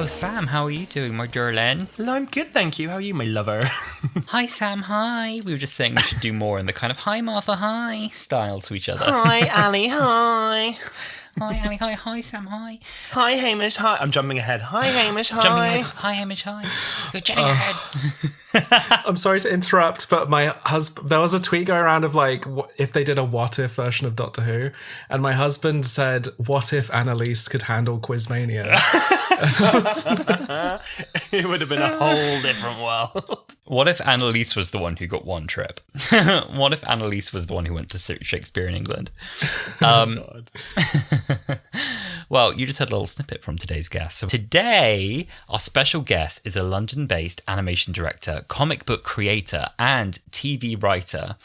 Hello, Sam. How are you doing, my darling? Hello, I'm good, thank you. How are you, my lover? Hi, Sam. Hi. We were just saying we should do more in the kind of hi, Martha, hi style to each other. Hi, Ali, hi. Hi, Annie. Hi. Hi, Sam. Hi. Hi, Hamish, hi. I'm jumping ahead. Hi, Hamish, hi. Jumping ahead. Hi, Hamish. Hi. You're jumping ahead. I'm sorry to interrupt, but my husband, there was a tweet going around of like, if they did a what if version of Doctor Who, and my husband said, what if Annalise could handle Quizmania? It would have been a whole different world. What if Annalise was the one who got one trip? What if Annalise was the one who went to Shakespeare in England? God. Well, you just had a little snippet from today's guest. So today, our special guest is a London-based animation director, comic book creator, and TV writer.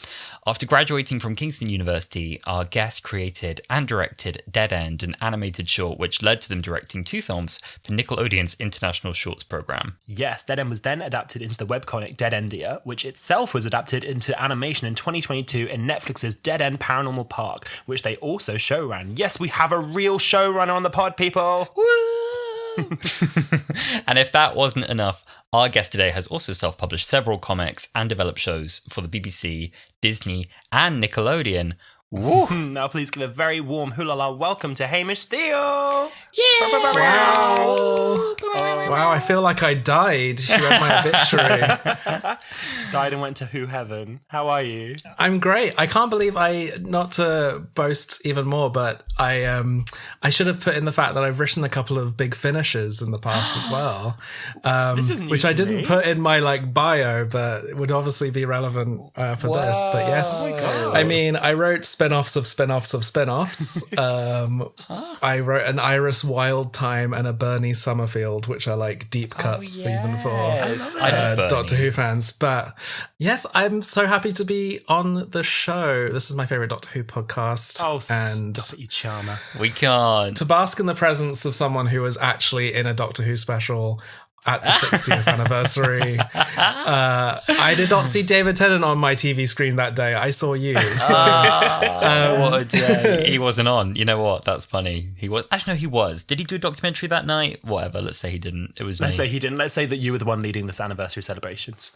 After graduating from Kingston University, our guest created and directed Dead End, an animated short which led to them directing 2 films for Nickelodeon's International Shorts Programme. Yes, Dead End was then adapted into the webcomic Dead Endia, which itself was adapted into animation in 2022 in Netflix's Dead End Paranormal Park, which they also showran. Yes, we have a real showrunner on the pod, people! Woo! And if that wasn't enough, our guest today has also self-published several comics and developed shows for the BBC, Disney, and Nickelodeon. Woo! Now please give a very warm Wholala welcome to Hamish Steele! Yeah! Wow. Wow, I feel like I died. You read my obituary. Died and went to Who Heaven. How are you? I'm great. I can't believe not to boast even more, but I should have put in the fact that I've written a couple of big finishes in the past as well. This is news which I to didn't me. put in my bio, but it would obviously be relevant for this. But yes, Oh my God. I mean, I wrote spin-offs of spin-offs of spin-offs. I wrote an Iris Wildtime and a Bernie Summerfield, which are like deep cuts even for I know Bernie. Doctor Who fans. But yes, I'm so happy to be on the show. This is my favorite Doctor Who podcast. Oh, and stop it, you charmer. We can't. to bask in the presence of someone who was actually in a Doctor Who special at the 60th anniversary. I did not see David Tennant on my TV screen that day. I saw you. So, What a day. He wasn't on. You know what? That's funny. He was. Actually, no, he was. Did he do a documentary that night? Whatever. Let's say he didn't. It was Let's me. say he didn't. Let's say that you were the one leading this anniversary celebrations.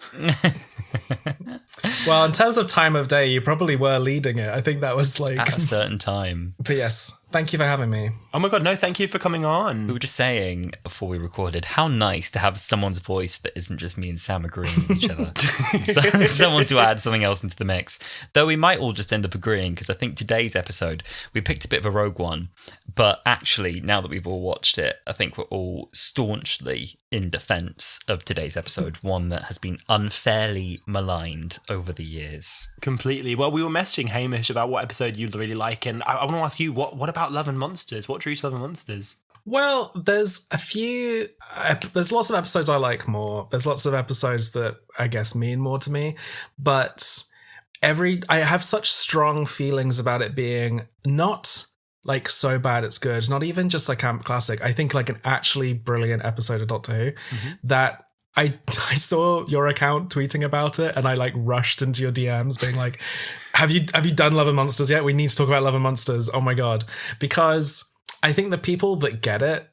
well, in terms of time of day, you probably were leading it. I think that was like... At a certain time. But yes, thank you for having me. Oh my God, no, thank you for coming on. We were just saying before we recorded how nice to have someone's voice that isn't just me and Sam agreeing with each other. Someone to add something else into the mix. Though we might all just end up agreeing, because I think today's episode, we picked a bit of a rogue one. But actually, now that we've all watched it, I think we're all staunchly in defense of today's episode, one that has been unfairly maligned over the years. Completely. Well, we were messaging Hamish about what episode you'd really like, and I want to ask you, what about Love and Monsters? What drew you to Love and Monsters? Well, there's there's lots of episodes I like more. There's lots of episodes that I guess mean more to me, but I have such strong feelings about it being not like so bad it's good, not even just a camp classic. I think like an actually brilliant episode of Doctor Who that I saw your account tweeting about it, and I like rushed into your DMs being like, have you done Love and Monsters yet? We need to talk about Love and Monsters. Oh my God. Because I think the people that get it,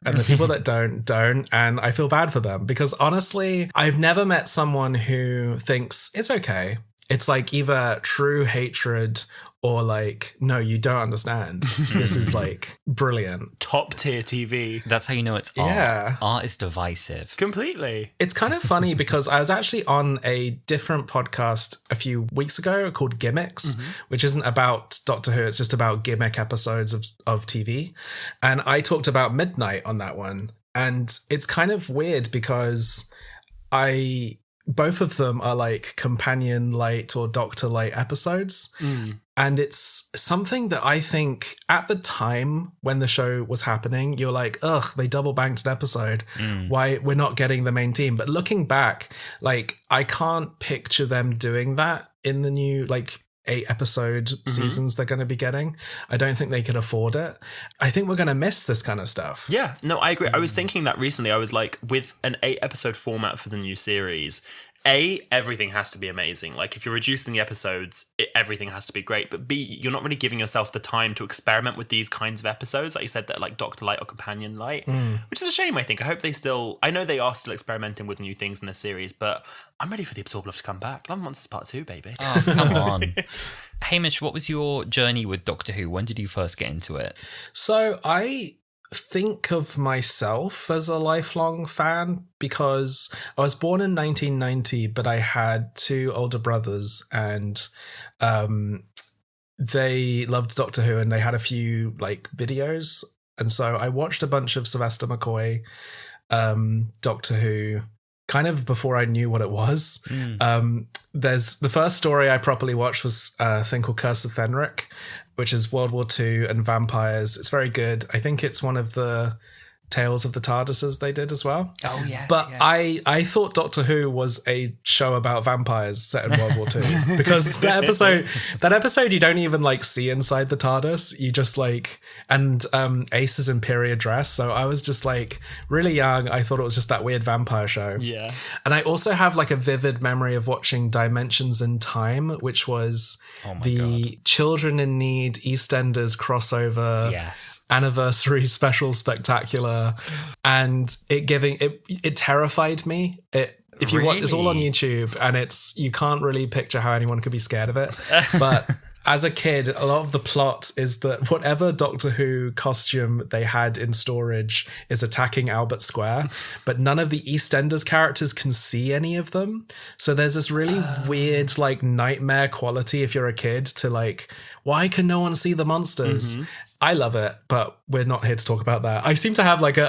and the people that don't. And I feel bad for them because honestly, I've never met someone who thinks it's okay. It's like either true hatred or like, no, you don't understand. This is like brilliant. Top tier TV. That's how you know it's art. Yeah. Art is divisive. Completely. It's kind of funny because I was actually on a different podcast a few weeks ago called Gimmicks, which isn't about Doctor Who. It's just about gimmick episodes of TV. And I talked about Midnight on that one. And it's kind of weird because both of them are like companion light or Doctor light episodes. And it's something that I think at the time when the show was happening, you're like, ugh, they double banked an episode. Why we're not getting the main team. But looking back, like I can't picture them doing that in the new like 8 episode seasons they're going to be getting. I don't think they can afford it. I think we're going to miss this kind of stuff. Yeah, no, I agree. I was thinking that recently. I was like, with an 8 episode format for the new series, A, everything has to be amazing. Like, if you're reducing the episodes, everything has to be great. But B, you're not really giving yourself the time to experiment with these kinds of episodes. Like you said, that like Dr. Light or Companion Light, which is a shame, I think. I hope I know they are still experimenting with new things in the series, but I'm ready for the Absorb Love to come back. Love and Monsters Part 2, baby. Oh, come on. Hamish, what was your journey with Doctor Who? When did you first get into it? So I think of myself as a lifelong fan because I was born in 1990, but I had two older brothers and they loved Doctor Who and they had a few like videos. And so I watched a bunch of Sylvester McCoy Doctor Who kind of before I knew what it was. There's the first story I properly watched was a thing called Curse of Fenric, which is World War II and vampires. It's very good. I think it's one of the Tales of the TARDISes they did as well. Oh, yes. But yeah. I thought Doctor Who was a show about vampires set in World War II because that episode you don't even like see inside the TARDIS. You just like, and Ace is in period dress. So I was just like really young. I thought it was just that weird vampire show. Yeah. And I also have like a vivid memory of watching Dimensions in Time, which was the Children in Need EastEnders crossover anniversary special spectacular. And it terrified me. If you want, it's all on YouTube, and you can't really picture how anyone could be scared of it. But as a kid, a lot of the plot is that whatever Doctor Who costume they had in storage is attacking Albert Square, but none of the EastEnders characters can see any of them. So there's this really weird, like, nightmare quality if you're a kid to like, why can no one see the monsters? I love it, but we're not here to talk about that. I seem to have like a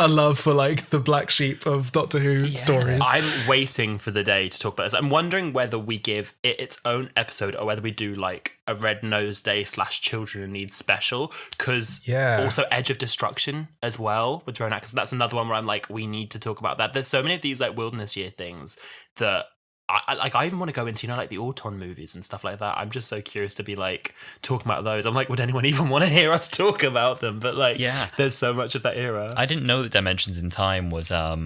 love for like the black sheep of Doctor Who stories. I'm waiting for the day to talk about this. I'm wondering whether we give it its own episode or whether we do like a Red Nose Day / Children in Need special. Because also Edge of Destruction as well with Ronak. Because that's another one where I'm like, we need to talk about that. There's so many of these like Wilderness Year things that I even want to go into, like the Auton movies and stuff like that. I'm just so curious to be like talking about those. I'm like, would anyone even want to hear us talk about them? But like, there's so much of that era. I didn't know that Dimensions in Time was I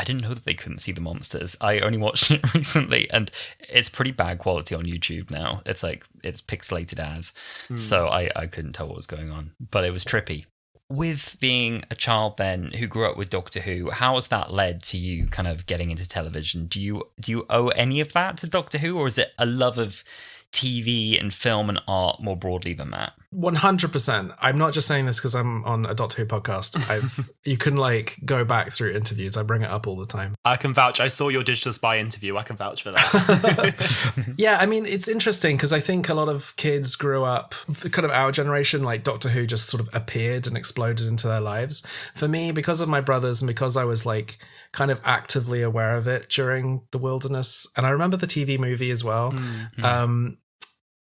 didn't know that they couldn't see the monsters. I only watched it recently, and it's pretty bad quality on YouTube now. It's like it's pixelated as, so I couldn't tell what was going on, but it was trippy. With being a child then who grew up with Doctor Who, how has that led to you kind of getting into television? Do you owe any of that to Doctor Who, or is it a love of TV and film and art more broadly than that? 100%. I'm not just saying this because I'm on a Doctor Who podcast. You can like go back through interviews. I bring it up all the time. I can vouch. I saw your Digital Spy interview. I can vouch for that. Yeah, I mean, it's interesting because I think a lot of kids grew up, kind of our generation, like Doctor Who just sort of appeared and exploded into their lives. For me, because of my brothers and because I was like kind of actively aware of it during the Wilderness, and I remember the TV movie as well.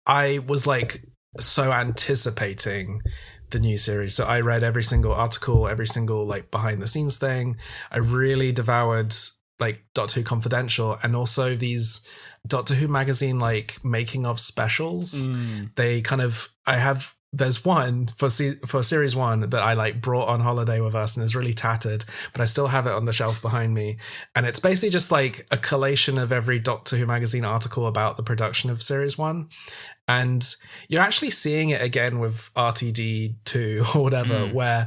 I was like so anticipating the new series. So I read every single article, every single like behind the scenes thing. I really devoured like Doctor Who Confidential and also these Doctor Who magazine like making of specials. They kind of, there's one for series 1 that I like brought on holiday with us and is really tattered, but I still have it on the shelf behind me. And it's basically just like a collation of every Doctor Who magazine article about the production of series 1. And you're actually seeing it again with RTD2 or whatever, where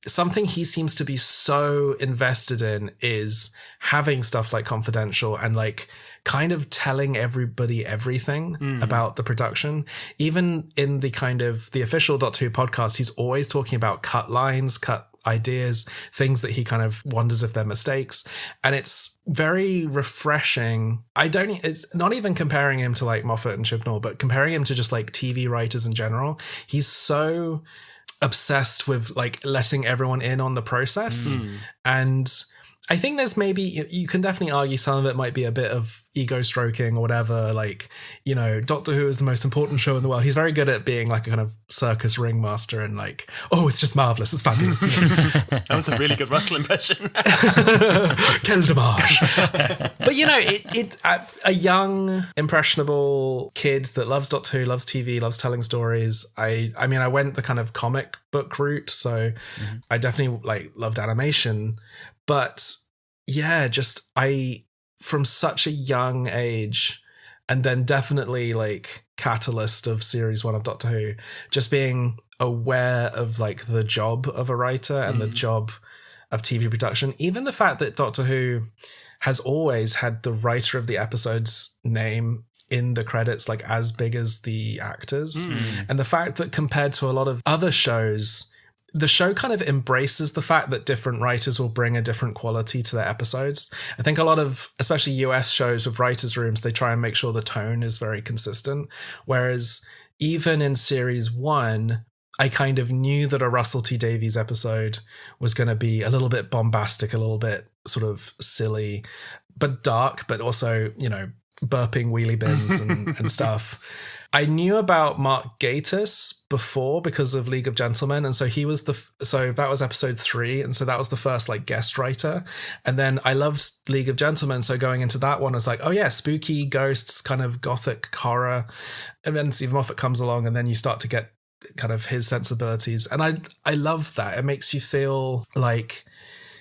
something he seems to be so invested in is having stuff like Confidential and like kind of telling everybody everything about the production. Even in the kind of the official Doctor Who podcast, he's always talking about cut lines, cut ideas, things that he kind of wonders if they're mistakes. And it's very refreshing. It's not even comparing him to like Moffat and Chibnall, but comparing him to just like TV writers in general. He's so obsessed with like letting everyone in on the process. And I think there's maybe, you can definitely argue some of it might be a bit of ego stroking or whatever. Like, you know, Doctor Who is the most important show in the world. He's very good at being like a kind of circus ringmaster and like, oh, it's just marvelous. It's fabulous. That was a really good Russell impression. Quel dommage. But, you know, a young, impressionable kid that loves Doctor Who, loves TV, loves telling stories. I mean, I went the kind of comic book route. So I definitely like loved animation. But yeah, just from such a young age, and then definitely like catalyst of series 1 of Doctor Who, just being aware of like the job of a writer and the job of TV production. Even the fact that Doctor Who has always had the writer of the episode's name in the credits, like as big as the actors. And the fact that compared to a lot of other shows, the show kind of embraces the fact that different writers will bring a different quality to their episodes. I think a lot of, especially US shows with writers' rooms, they try and make sure the tone is very consistent. Whereas even in series 1, I kind of knew that a Russell T Davies episode was going to be a little bit bombastic, a little bit sort of silly, but dark, but also, you know, burping wheelie bins and stuff. I knew about Mark Gatiss before because of League of Gentlemen, and so he was so that was episode 3, and so that was the first like guest writer. And then I loved League of Gentlemen, so going into that one I was like, oh yeah, spooky ghosts, kind of gothic horror. And then Stephen Moffat comes along, and then you start to get kind of his sensibilities, and I love that. It makes you feel like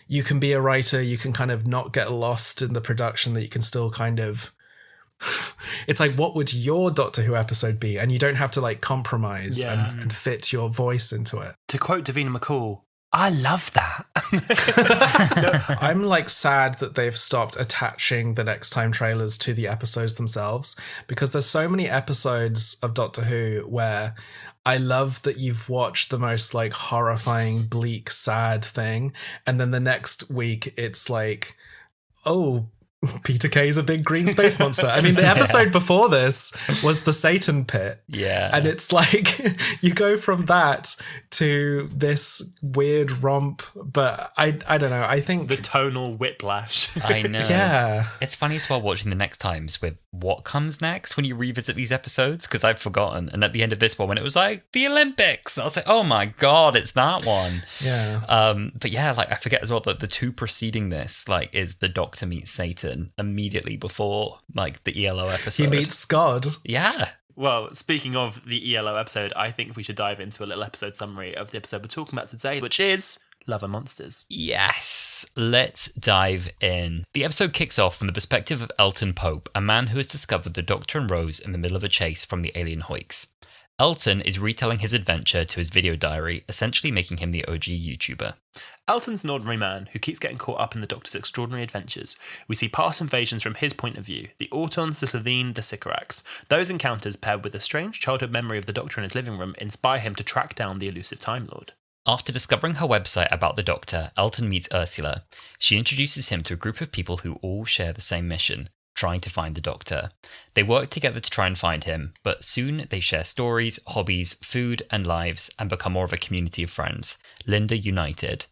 you can be a writer, you can kind of not get lost in the production, that you can still kind of it's like, what would your Doctor Who episode be? And you don't have to like compromise and fit your voice into it. To quote Davina McCall, I love that. I'm like sad that they've stopped attaching the next time trailers to the episodes themselves, because there's so many episodes of Doctor Who where I love that you've watched the most like horrifying, bleak, sad thing, and then the next week it's like, oh, Peter Kay's a big green space monster. I mean, the episode before this was the Satan Pit. Yeah. And it's like, you go from that to this weird romp, but I don't know. I think the tonal whiplash. I know. Yeah. It's funny as well watching the next times with what comes next when you revisit these episodes, because I've forgotten. And at the end of this one, when it was like the Olympics, I was like, oh my God, it's that one. Yeah. But yeah, like I forget as well that the 2 preceding this, like, is the Doctor meets Satan immediately before like the ELO episode. He meets God. Yeah. Well, speaking of the ELO episode, I think we should dive into a little episode summary of the episode we're talking about today, which is Love and Monsters. Yes, let's dive in. The episode kicks off from the perspective of Elton Pope, a man who has discovered the Doctor and Rose in the middle of a chase from the alien Hoyks. Elton is retelling his adventure to his video diary, essentially making him the OG YouTuber. Elton's an ordinary man who keeps getting caught up in the Doctor's extraordinary adventures. We see past invasions from his point of view, the Autons, the Slovene, the Sycorax. Those encounters, paired with a strange childhood memory of the Doctor in his living room, inspire him to track down the elusive Time Lord. After discovering her website about the Doctor, Elton meets Ursula. She introduces him to a group of people who all share the same mission, trying to find the Doctor. They work together to try and find him, but soon they share stories, hobbies, food, and lives, and become more of a community of friends, Linda united.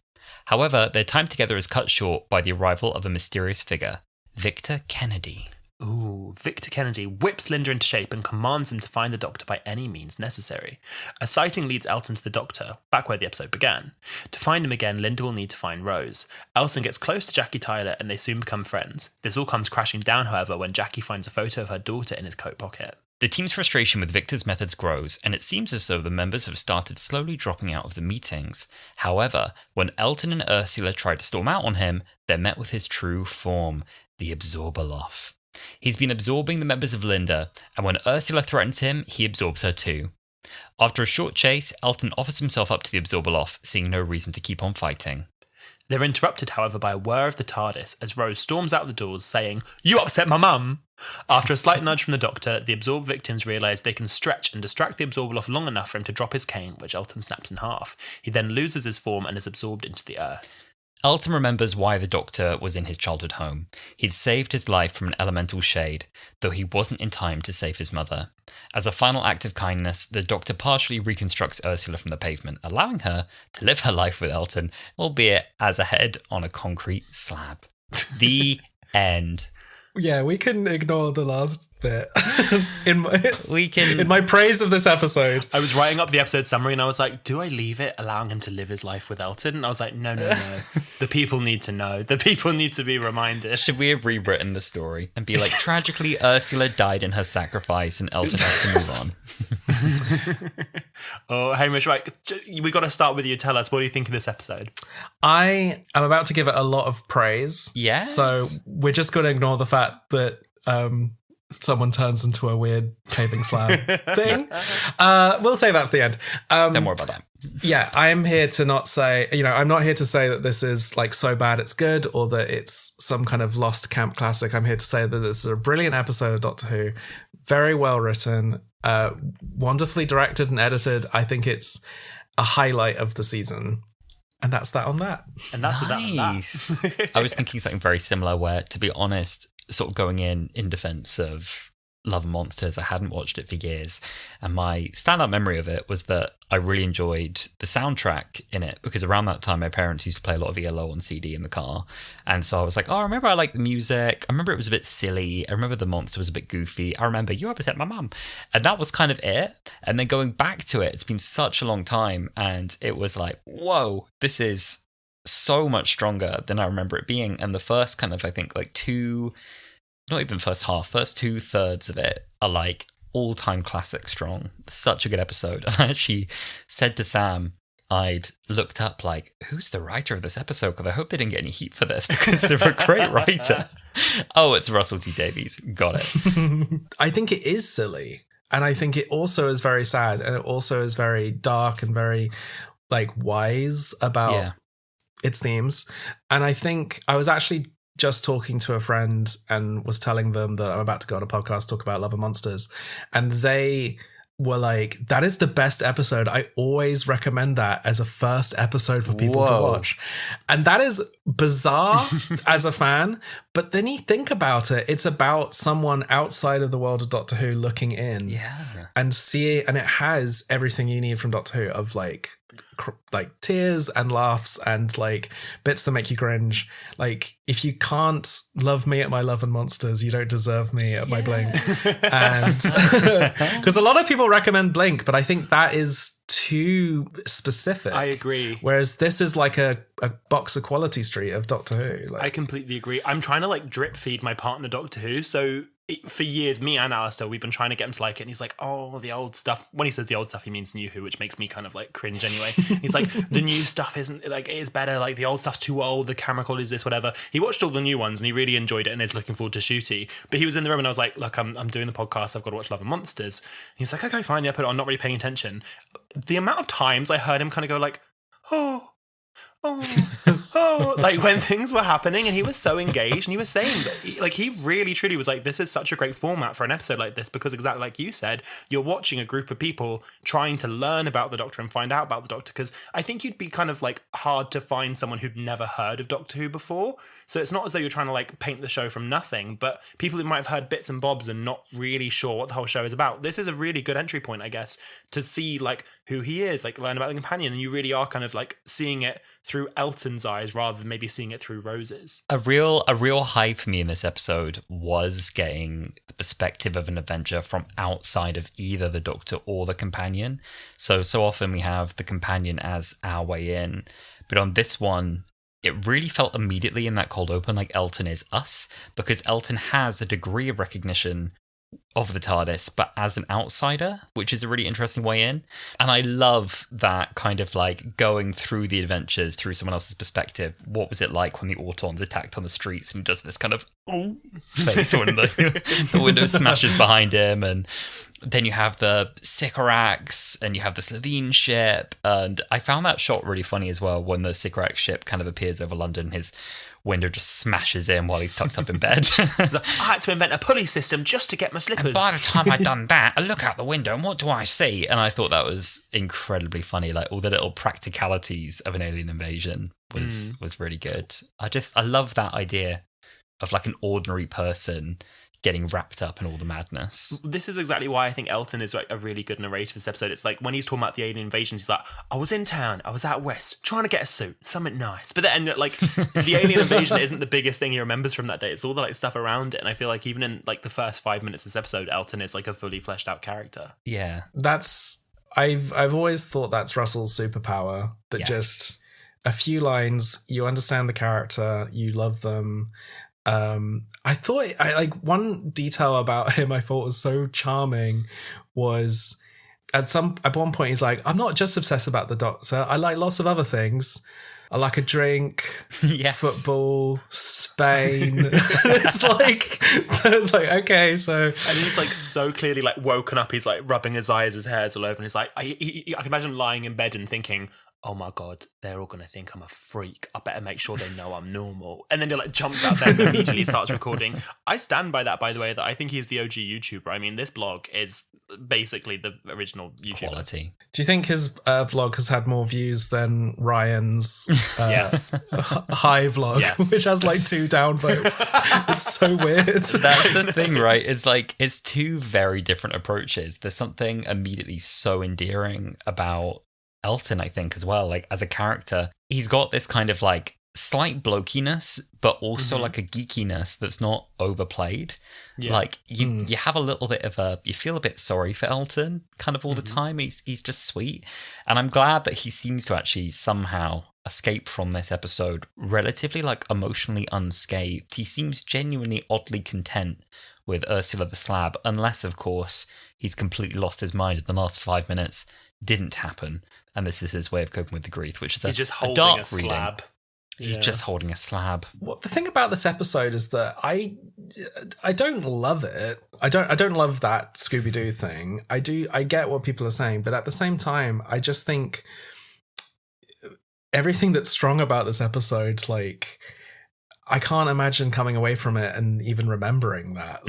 However, their time together is cut short by the arrival of a mysterious figure, Victor Kennedy. Ooh, Victor Kennedy whips Linda into shape and commands him to find the Doctor by any means necessary. A sighting leads Elton to the Doctor, back where the episode began. To find him again, Linda will need to find Rose. Elton gets close to Jackie Tyler and they soon become friends. This all comes crashing down, however, when Jackie finds a photo of her daughter in his coat pocket. The team's frustration with Victor's methods grows, and it seems as though the members have started slowly dropping out of the meetings. However, when Elton and Ursula try to storm out on him, they're met with his true form, the Absorbaloff. He's been absorbing the members of Linda, and when Ursula threatens him, he absorbs her too. After a short chase, Elton offers himself up to the Absorbaloff, seeing no reason to keep on fighting. They're interrupted, however, by a whir of the TARDIS as Rose storms out the doors saying, "You upset my mum!" After a slight nudge from the Doctor, the absorbed victims realise they can stretch and distract the Absorbaloff long enough for him to drop his cane, which Elton snaps in half. He then loses his form and is absorbed into the earth. Elton remembers why the Doctor was in his childhood home. He'd saved his life from an elemental shade, though he wasn't in time to save his mother. As a final act of kindness, the Doctor partially reconstructs Ursula from the pavement, allowing her to live her life with Elton, albeit as a head on a concrete slab. The end. Yeah, we can ignore the last bit. in In my praise of this episode. I was writing up the episode summary and I was like, do I leave it allowing him to live his life with Elton? And I was like, no. The people need to know. The people need to be reminded. Should we have rewritten the story and be like, tragically, Ursula died in her sacrifice and Elton has to move on? Oh, Hamish, right. We got to start with you. Tell us, what do you think of this episode? I am about to give it a lot of praise. Yes. So we're just going to ignore the fact fact that someone turns into a weird paving slab thing. We'll save that for the end. Don't worry about that. Yeah, I'm here to not say, I'm not here to say that this is like so bad it's good or that it's some kind of lost camp classic. I'm here to say that this is a brilliant episode of Doctor Who, very well written, wonderfully directed and edited. I think it's a highlight of the season. And that's that on that. And that's nice. that. I was thinking something very similar where, to be honest, sort of going in defense of Love and Monsters, I hadn't watched it for years, and my standout memory of it was that I really enjoyed the soundtrack in it, because around that time my parents used to play a lot of ELO on CD in the car, and so I was like, oh, I remember I liked the music, I remember it was a bit silly, I remember the monster was a bit goofy, I remember you upset my mum, and that was kind of it. And then going back to it, it's been such a long time, and it was like, whoa, this is so much stronger than I remember it being. And the first kind of, I think, like not even first half, first 2/3 of it are like all-time classic strong. Such a good episode. And I actually said to Sam, I'd looked up like, who's the writer of this episode? Because I hope they didn't get any heat for this, because they're a great writer. Oh, it's Russell T Davies. Got it. I think it is silly. And I think it also is very sad. And it also is very dark and very like wise about its themes. And I think I was actually just talking to a friend and was telling them that I'm about to go on a podcast, talk about Love and Monsters. And they were like, that is the best episode. I always recommend that as a first episode for people to watch. And that is bizarre as a fan. But then you think about it, it's about someone outside of the world of Doctor Who looking in and and it has everything you need from Doctor Who of like tears and laughs and like bits that make you cringe. Like, if you can't love me at my Love and Monsters, you don't deserve me at my Blink. And because a lot of people recommend Blink, but I think that is too specific. I agree. Whereas this is like a box of Quality Street of Doctor Who. Like, I completely agree. I'm trying to like drip feed my partner Doctor Who, so for years, me and Alasdair, we've been trying to get him to like it, and he's like, oh, the old stuff. When he says the old stuff, he means New Who, which makes me kind of like cringe anyway. He's like, the new stuff isn't like, it is better, like the old stuff's too old, the camera quality is this, whatever. He watched all the new ones and he really enjoyed it and is looking forward to Shooty. But he was in the room and I was like, look, I'm doing the podcast, I've got to watch Love and Monsters. And he's like, okay, fine, yeah, put it on, not really paying attention. The amount of times I heard him kind of go like, oh, like when things were happening, and he was so engaged, and he was saying that he really truly was like, this is such a great format for an episode like this, because exactly like you said, you're watching a group of people trying to learn about the Doctor and find out about the Doctor, because I think you'd be kind of like hard to find someone who'd never heard of Doctor Who before. So it's not as though you're trying to like paint the show from nothing, but people who might have heard bits and bobs and not really sure what the whole show is about, this is a really good entry point, I guess, to see like who he is, like learn about the companion, and you really are kind of like seeing it through Elton's eyes rather than maybe seeing it through Rose's. A real high for me in this episode was getting the perspective of an adventure from outside of either the Doctor or the companion. So often we have the companion as our way in, but on this one, it really felt immediately in that cold open like Elton is us, because Elton has a degree of recognition of the TARDIS, but as an outsider, which is a really interesting way in. And I love that kind of like going through the adventures through someone else's perspective. What was it like when the Autons attacked on the streets, and he does this kind of face when the window smashes behind him, and then you have the Sycorax, and you have the Slovene ship, and I found that shot really funny as well when the Sycorax ship kind of appears over London. His window just smashes in while he's tucked up in bed. I had to invent a pulley system just to get my slippers. And by the time I'd done that, I look out the window and what do I see? And I thought that was incredibly funny. Like all the little practicalities of an alien invasion was really good. I love that idea of like an ordinary person getting wrapped up in all the madness. This is exactly why I think Elton is like a really good narrator for this episode. It's like when he's talking about the alien invasions, he's like, I was in town, I was out west, trying to get a suit, something nice. But then like the alien invasion isn't the biggest thing he remembers from that day. It's all the like stuff around it. And I feel like even in like the first 5 minutes of this episode, Elton is like a fully fleshed out character. Yeah. I've always thought that's Russell's superpower, that just a few lines, you understand the character, you love them. I thought one detail about him I thought was so charming was at one point he's like, I'm not just obsessed about the Doctor, I like lots of other things. I like a drink, Yes. football, Spain. it's like, okay, so. And he's like so clearly like woken up. He's like rubbing his eyes, his hair's all over, and he's like, I can imagine lying in bed and thinking, oh my God, they're all going to think I'm a freak. I better make sure they know I'm normal. And then he like jumps out there and immediately starts recording. I stand by that, by the way, that I think he's the OG YouTuber. I mean, this blog is basically the original YouTuber. Quality. Do you think his vlog has had more views than Ryan's Yes. high vlog, Yes. which has like 2 downvotes? It's so weird. That's the thing, right? It's like, it's two very different approaches. There's something immediately so endearing about Elton, I think, as well. Like, as a character, he's got this kind of like slight blokiness, but also like a geekiness that's not overplayed. Yeah. Like, you have a little bit of you feel a bit sorry for Elton kind of all the time. He's just sweet. And I'm glad that he seems to actually somehow escape from this episode relatively like emotionally unscathed. He seems genuinely oddly content with Ursula the Slab, unless of course he's completely lost his mind in the last 5 minutes. Didn't happen, and this is his way of coping with the grief, which is He's just a holding dark a slab. reading. He's just holding a slab. Well, the thing about this episode is that I don't love it. I don't love that Scooby-Doo thing. I get what people are saying, but at the same time, I just think everything that's strong about this episode, like, I can't imagine coming away from it and even remembering that.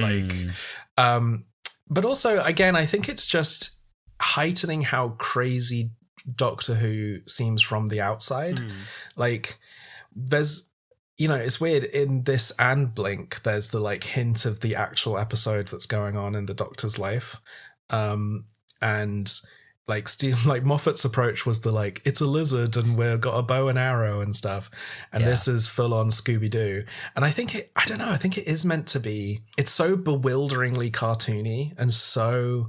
But also, again, I think it's just heightening how crazy Doctor Who seems from the outside. Like, there's, it's weird, in this and Blink, there's the like hint of the actual episode that's going on in the Doctor's life. And like Moffat's approach was the like, it's a lizard and we've got a bow and arrow and stuff. And this is full on Scooby-Doo. And I think I think it is meant to be, it's so bewilderingly cartoony and so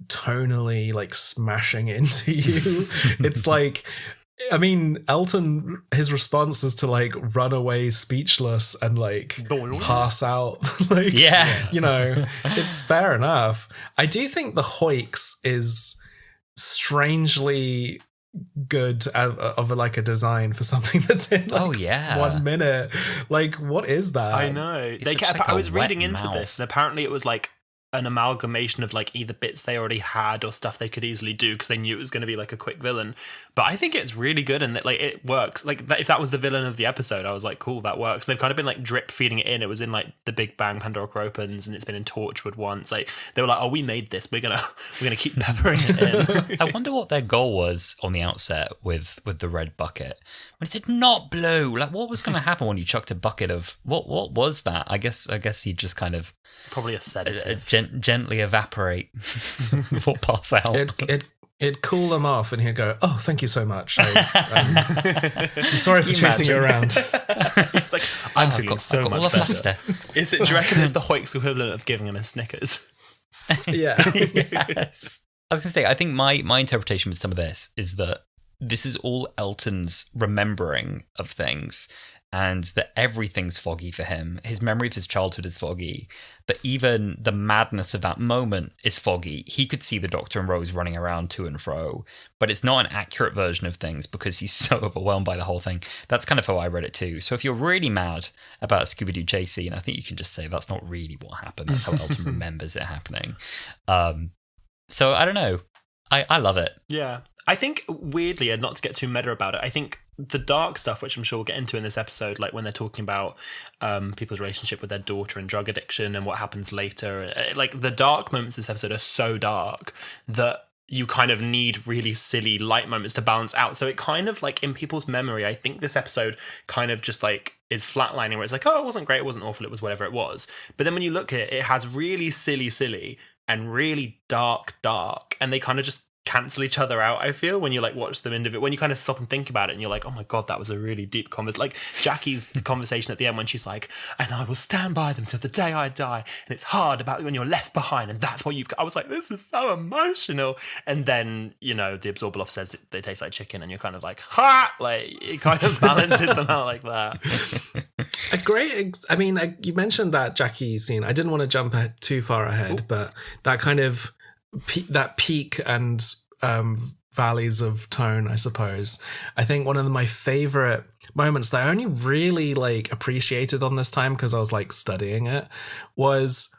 tonally like smashing into you. It's like, I mean, Elton, his response is to like run away speechless and like pass out. Like, it's fair enough. I do think the Hoiks is strangely good of like a design for something that's in like 1 minute. Like, what is that? I know. I was reading into this, and apparently it was like an amalgamation of like either bits they already had or stuff they could easily do because they knew it was going to be like a quick villain. But I think it's really good and that like it works. Like if that was the villain of the episode, I was like, coal, that works. They've kind of been like drip feeding it in. It was in like The Big Bang, Pandora Opens, and it's been in Torchwood once. Like they were like, oh, we made this. We're gonna keep peppering it in. I wonder what their goal was on the outset with the red bucket. When it said not blue, like what was going to happen when you chucked a bucket of what was that? I guess he'd just kind of probably a sedative. Gently evaporate or pass out. It'd cool them off, and he'd go, "Oh, thank you so much. I'm sorry for chasing you around." It's like I'm feeling so much better. Do you reckon it's the Hoiks equivalent of giving him a Snickers? Yeah. Yes. I was going to say, I think my interpretation with some of this is that this is all Elton's remembering of things, and that everything's foggy for him. His memory of his childhood is foggy, but even the madness of that moment is foggy. He could see the Doctor and Rose running around to and fro, but it's not an accurate version of things because he's so overwhelmed by the whole thing. That's kind of how I read it too. So if you're really mad about a Scooby-Doo chase scene, I think you can just say that's not really what happened. That's how Elton remembers it happening. So I don't know. I love it. Yeah. I think, weirdly, and not to get too meta about it, I think the dark stuff, which I'm sure we'll get into in this episode, like when they're talking about people's relationship with their daughter and drug addiction and what happens later, like the dark moments in this episode are so dark that you kind of need really silly light moments to balance out. So it kind of like in people's memory, I think this episode kind of just like is flatlining where it's like, oh, it wasn't great, it wasn't awful, it was whatever it was. But then when you look at it, it has really silly and really dark, and they kind of just cancel each other out, I feel, when you like watch them individually, when you kind of stop and think about it and you're like, oh my God, that was a really deep conversation. Like Jackie's conversation at the end when she's like, and I will stand by them till the day I die, and it's hard about when you're left behind, and that's what you've got. I was like, this is so emotional. And then, the Absorbaloff says they taste like chicken, and you're kind of like, ha! Like, it kind of balances them out like that. A great, you mentioned that Jackie scene. I didn't want to jump too far ahead, but that kind of that peak and valleys of tone, I suppose. I think one of my favorite moments that I only really like appreciated on this time because I was like studying it was,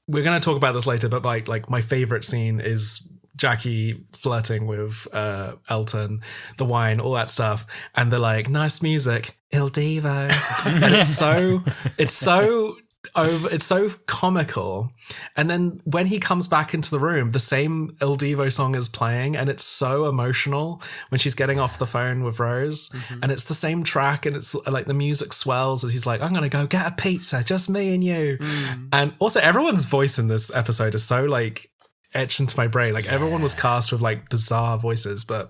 we're going to talk about this later, but like my favorite scene is Jackie flirting with Elton, the wine, all that stuff, and they're like, nice music, Il Divo, and it's so comical. And then when he comes back into the room, the same Il Divo song is playing, and it's so emotional when she's getting off the phone with Rose, and it's the same track, and it's like the music swells as he's like, I'm gonna go get a pizza, just me and you. And also everyone's voice in this episode is so like etched into my brain. Like everyone was cast with like bizarre voices, but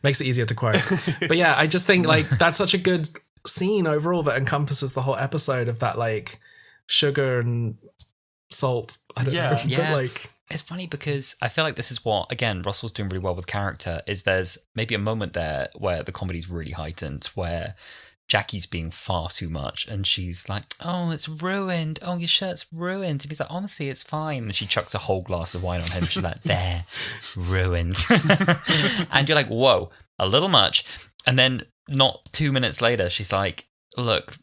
makes it easier to quote. But yeah, I just think like that's such a good scene overall that encompasses the whole episode of that like sugar and salt. I don't know. Yeah. But like, it's funny because I feel like this is what, again, Russell's doing really well with character, is there's maybe a moment there where the comedy's really heightened, where Jackie's being far too much and she's like, oh, it's ruined. Oh, your shirt's ruined. And he's like, honestly, it's fine. And she chucks a whole glass of wine on him. She's like, there, ruined. And you're like, whoa, a little much. And then not 2 minutes later, she's like, look,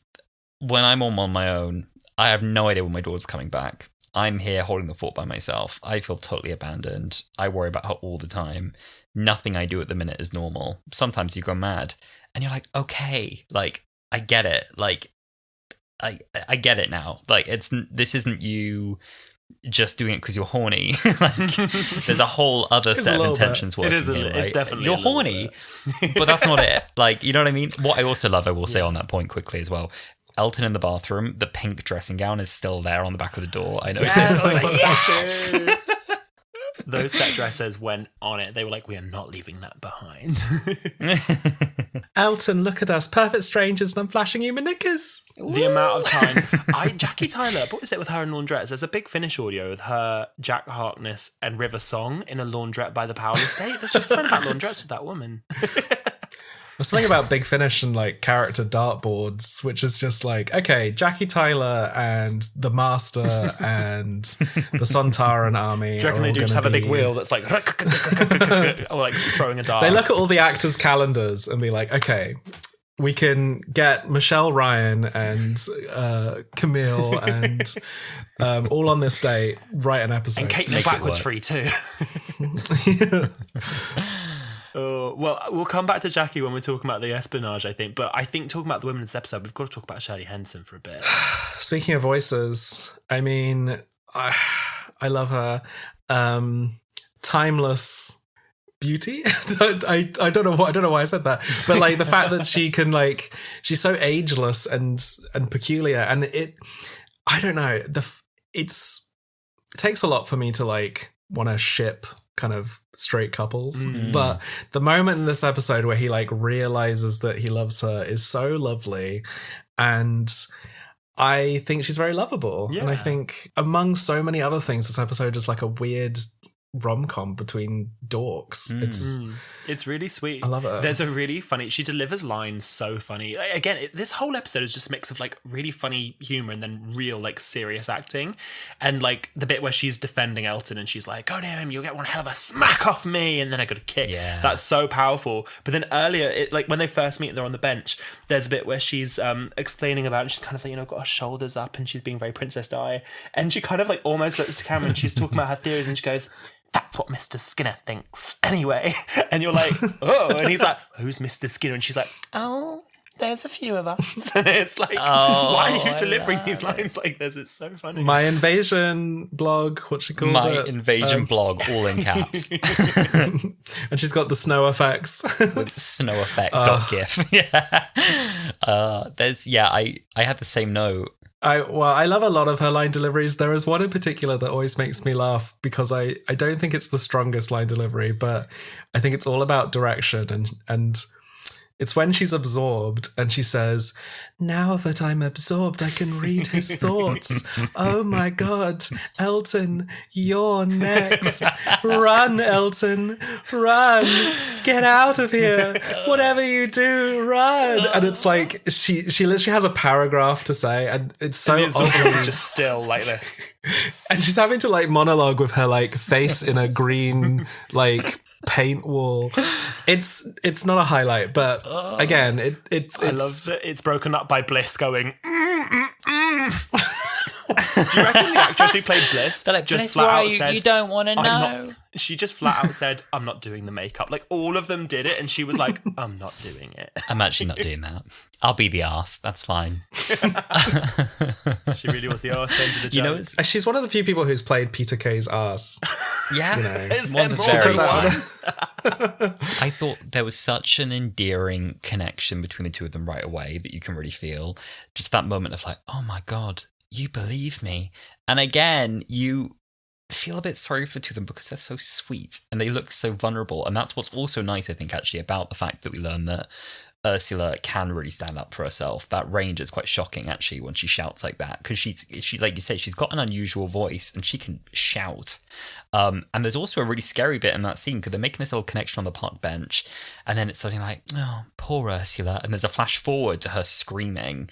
when I'm on my own, I have no idea when my daughter's coming back. I'm here holding the fort by myself. I feel totally abandoned. I worry about her all the time. Nothing I do at the minute is normal. Sometimes you go mad. And you're like, okay, like, I get it. Like, I get it now. Like, this isn't you just doing it because you're horny. Like, there's a whole other set of intentions working here, right? It's definitely you're horny, but that's not it. Like, you know what I mean? What I also love, I will say on that point quickly as well, Elton in the bathroom, the pink dressing gown is still there on the back of the door. I noticed. Yes! Those set dressers went on it. They were like, we are not leaving that behind. Elton, look at us, perfect strangers, and I'm flashing you my knickers. The amount of time Jackie Tyler, what is it with her in laundrettes? There's a big finish audio with her, Jack Harkness, and River Song in a laundrette by the Powell estate. There's just something about laundrettes with that woman. There's something about Big Finish and like character dartboards, which is just like, okay, Jackie Tyler and the Master and the Sontaran army. Do you reckon they do just have a big wheel that's like, or like throwing a dart? They look at all the actors' calendars and be like, okay, we can get Michelle Ryan and Camille and all on this day, write an episode. And Caitlin Blackwood's free too. Well, we'll come back to Jackie when we're talking about the espionage, I think. But I think talking about the women in this episode, we've got to talk about Shirley Henderson for a bit. Speaking of voices, I mean, I love her. Timeless beauty. I don't know why I said that, but like the fact that she can like, she's so ageless and peculiar, and I don't know, it takes a lot for me to like want to ship kind of straight couples, but the moment in this episode where he like realizes that he loves her is so lovely, and I think she's very lovable. And I think among so many other things, this episode is like a weird rom-com between dorks. It's really sweet. I love it. There's a really funny, she delivers lines so funny. Again, this whole episode is just a mix of like really funny humor and then real like serious acting. And like the bit where she's defending Elton and she's like, go near him, you'll get one hell of a smack off me, and then I got a kick. Yeah. That's so powerful. But then earlier, like when they first meet and they're on the bench, there's a bit where she's explaining about it, and she's kind of like, got her shoulders up and she's being very Princess Di. And she kind of like almost looks to camera and she's talking about her theories and she goes, that's what Mr. Skinner thinks anyway. And you're like, oh, and he's like, who's Mr. Skinner? And she's like, oh, there's a few of us. And it's like, why are you delivering these lines like this? It's so funny. My invasion blog, what's she called? My invasion blog, all in caps. And she's got the snow effects. With snow effect .gif. Yeah. I had the same note. I love a lot of her line deliveries. There is one in particular that always makes me laugh because I don't think it's the strongest line delivery, but I think it's all about direction and It's when she's absorbed and she says, "Now that I'm absorbed, I can read his thoughts. Oh my God, Elton, you're next. Run, Elton, run. Get out of here. Whatever you do, run." And it's like, she literally has a paragraph to say, and it's so It's just still like this. And she's having to like monologue with her like face in a green like paint wall. It's not a highlight, but again, it's I love that it's broken up by Bliss going. Do you reckon the actress who played Bliss Like, just Bliss, flat why out said, you don't want to know? she just flat out said, "I'm not doing the makeup." Like all of them did it, and she was like, "I'm not doing it." I'm actually not doing that. I'll be the arse. That's fine. She really was the arse end of the joke. You know, she's one of the few people who's played Peter Kay's ass. yeah, You know. Is one there that's more very than fun. I thought there was such an endearing connection between the two of them right away that you can really feel. Just that moment of like, oh my God, you believe me. And again, you feel a bit sorry for the two of them because they're so sweet and they look so vulnerable. And that's what's also nice, I think, actually, about the fact that we learn that Ursula can really stand up for herself. That range is quite shocking, actually, when she shouts like that, because she, like you say, she's got an unusual voice and she can shout. And there's also a really scary bit in that scene because they're making this little connection on the park bench, and then it's something like, "Oh, poor Ursula," and there's a flash forward to her screaming,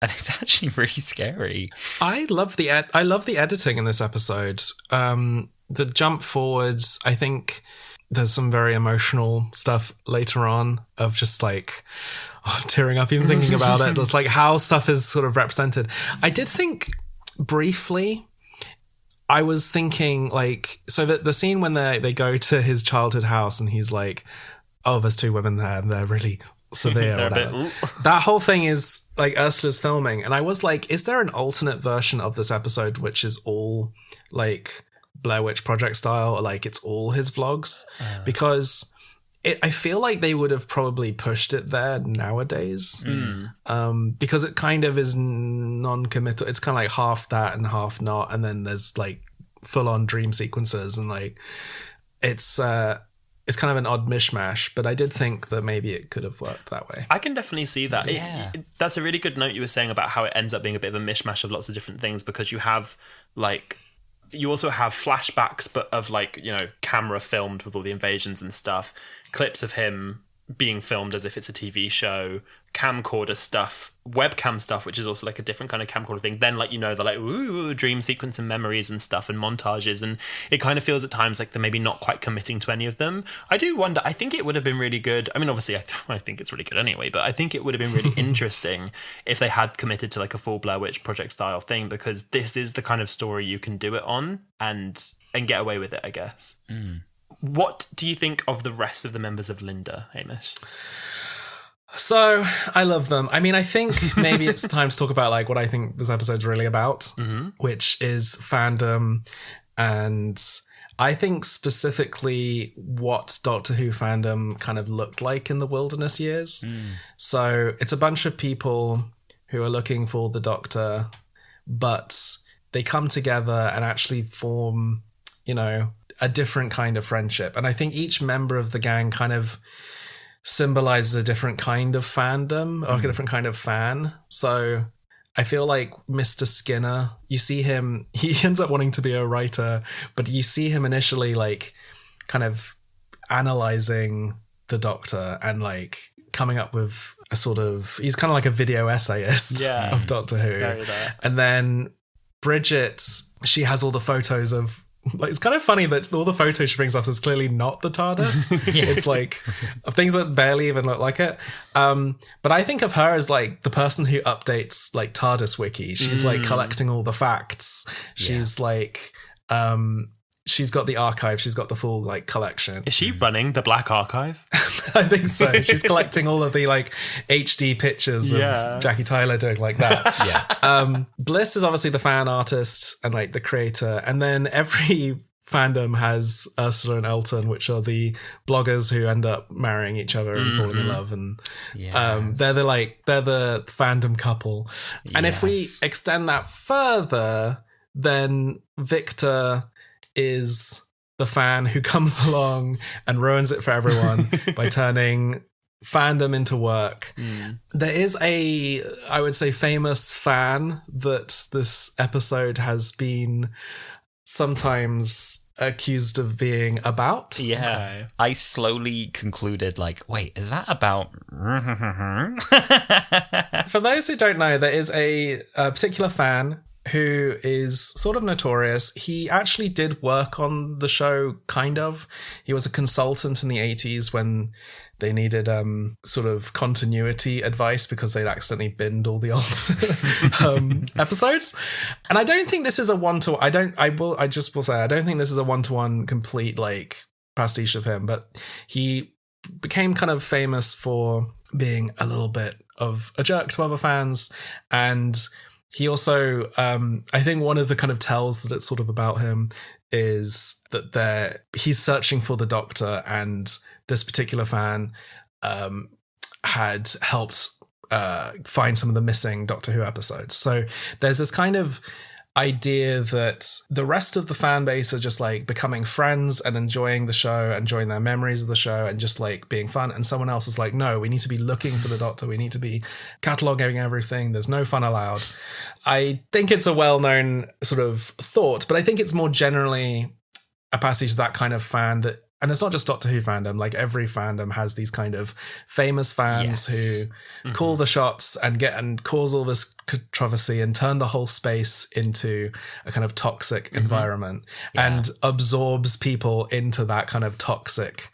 and it's actually really scary. I love the editing in this episode. The jump forwards, I think there's some very emotional stuff later on of just like, I'm tearing up even thinking about it. It's like how stuff is sort of represented. I did think briefly, I was thinking like, so the scene when they go to his childhood house and he's like, "Oh, there's two women there and they're really severe." They're or a bit, whatever. That whole thing is like Ursula's filming. And I was like, is there an alternate version of this episode which is all like Blair Witch Project style, or like it's all his vlogs? Because I feel like they would have probably pushed it there nowadays. Because it kind of is non-committal. It's kind of like half that and half not, and then there's like full-on dream sequences, and like it's kind of an odd mishmash. But I did think that maybe it could have worked that way. I can definitely see that. Yeah. That's a really good note you were saying about how it ends up being a bit of a mishmash of lots of different things, because you have like, you also have flashbacks, but of like, you know, camera filmed with all the invasions and stuff, clips of him being filmed as if it's a TV show, camcorder stuff, webcam stuff, which is also like a different kind of camcorder thing. Then, like, you know, the like dream sequence and memories and stuff and montages, and it kind of feels at times like they're maybe not quite committing to any of them. I do wonder, I think it would have been really good. I mean, obviously I think it's really good anyway, but I think it would have been really interesting if they had committed to like a full Blair Witch Project style thing, because this is the kind of story you can do it on and get away with it, I guess. What do you think of the rest of the members of Linda, Hamish? So I love them. I mean, I think maybe it's time to talk about like what I think this episode's really about, which is fandom, and I think specifically what Doctor Who fandom kind of looked like in the wilderness years. So it's a bunch of people who are looking for the Doctor, but they come together and actually form, you know, a different kind of friendship. And I think each member of the gang kind of symbolizes a different kind of fandom or a different kind of fan. So I feel like Mr. Skinner, you see him, he ends up wanting to be a writer, but you see him initially like kind of analyzing the Doctor and like coming up with a sort of, he's kind of like a video essayist of Doctor Who. And then Bridget, she has all the photos of, like, it's kind of funny that all the photos she brings up is clearly not the TARDIS. It's like things that barely even look like it. But I think of her as like the person who updates like TARDIS wiki. She's like collecting all the facts. She's like, she's got the archive. She's got the full like collection. Is she running the Black Archive? I think so. She's collecting all of the like HD pictures of Jackie Tyler doing like that. Bliss is obviously the fan artist and like the creator. And then every fandom has Ursula and Elton, which are the bloggers who end up marrying each other and falling in love. And they're the fandom couple. And if we extend that further, then Victor is the fan who comes along and ruins it for everyone by turning fandom into work. There is a, I would say, famous fan that this episode has been sometimes accused of being about. Yeah. Okay. I slowly concluded, like, wait, is that about... For those who don't know, there is a particular fan who is sort of notorious. He actually did work on the show, kind of. He was a consultant in the 80s when they needed sort of continuity advice because they'd accidentally binned all the old episodes. And I don't think this is a one-to-one. I don't think this is a one-to-one complete like pastiche of him, but he became kind of famous for being a little bit of a jerk to other fans. And he also, I think one of the kind of tells that it's sort of about him is that he's searching for the Doctor, and this particular fan had helped find some of the missing Doctor Who episodes. So there's this kind of idea that the rest of the fan base are just like becoming friends and enjoying the show, enjoying their memories of the show and just like being fun. And someone else is like, no, we need to be looking for the Doctor. We need to be cataloging everything. There's no fun allowed. I think it's a well-known sort of thought, but I think it's more generally a passage that kind of fan that, and it's not just Doctor Who fandom, like every fandom has these kind of famous fans who call the shots and cause all this controversy and turn the whole space into a kind of toxic environment and absorbs people into that kind of toxic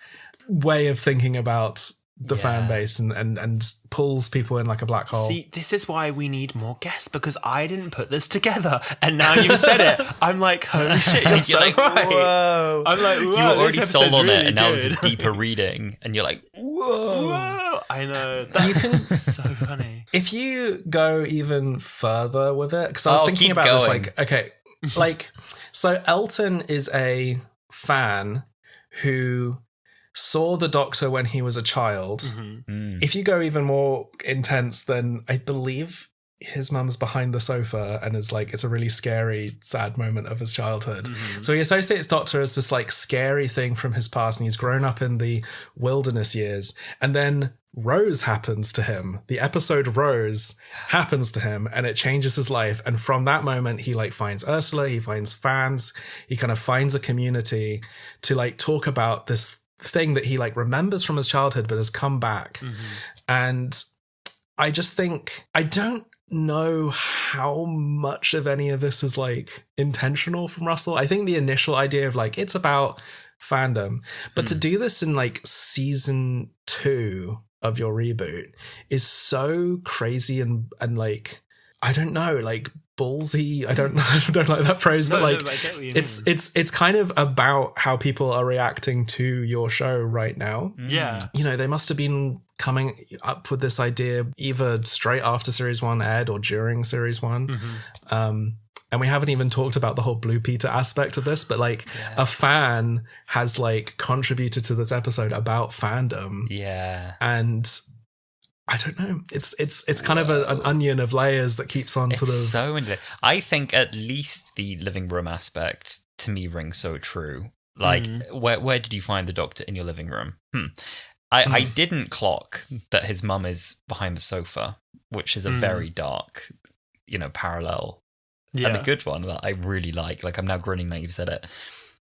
way of thinking about the fan base and pulls people in like a black hole. See, this is why we need more guests, because I didn't put this together, and now you've said it. I'm like, holy shit, you're so like, right. Whoa. I'm like, whoa, you were already sold on really it, and now it's a deeper reading, and you're like, whoa. I know. That's so funny. If you go even further with it, because I was thinking about this, like, okay, like, so Elton is a fan who saw the Doctor when he was a child. If you go even more intense, then I believe his mum's behind the sofa and is like, it's a really scary, sad moment of his childhood. So he associates Doctor as this like scary thing from his past, and he's grown up in the wilderness years. And then Rose happens to him. The episode Rose happens to him, and it changes his life. And from that moment, he like finds Ursula, he finds fans, he kind of finds a community to like talk about this thing that he like remembers from his childhood but has come back. And I just think, I don't know how much of any of this is like intentional from Russell. I think the initial idea of like it's about fandom, but to do this in like season 2 of your reboot is so crazy and like, I don't know, like ballsy. I don't like that phrase, but like it's kind of about how people are reacting to your show right now. Yeah. You know, they must have been coming up with this idea either straight after series 1 aired or during series 1. And we haven't even talked about the whole Blue Peter aspect of this, but like a fan has like contributed to this episode about fandom. Yeah. And I don't know. It's kind of an onion of layers that keeps on sort of. So I think at least the living room aspect to me rings so true. Like, where did you find the Doctor in your living room? I didn't clock that his mum is behind the sofa, which is a very dark, parallel. Yeah. And a good one that I really like. Like, I'm now grinning now you've said it.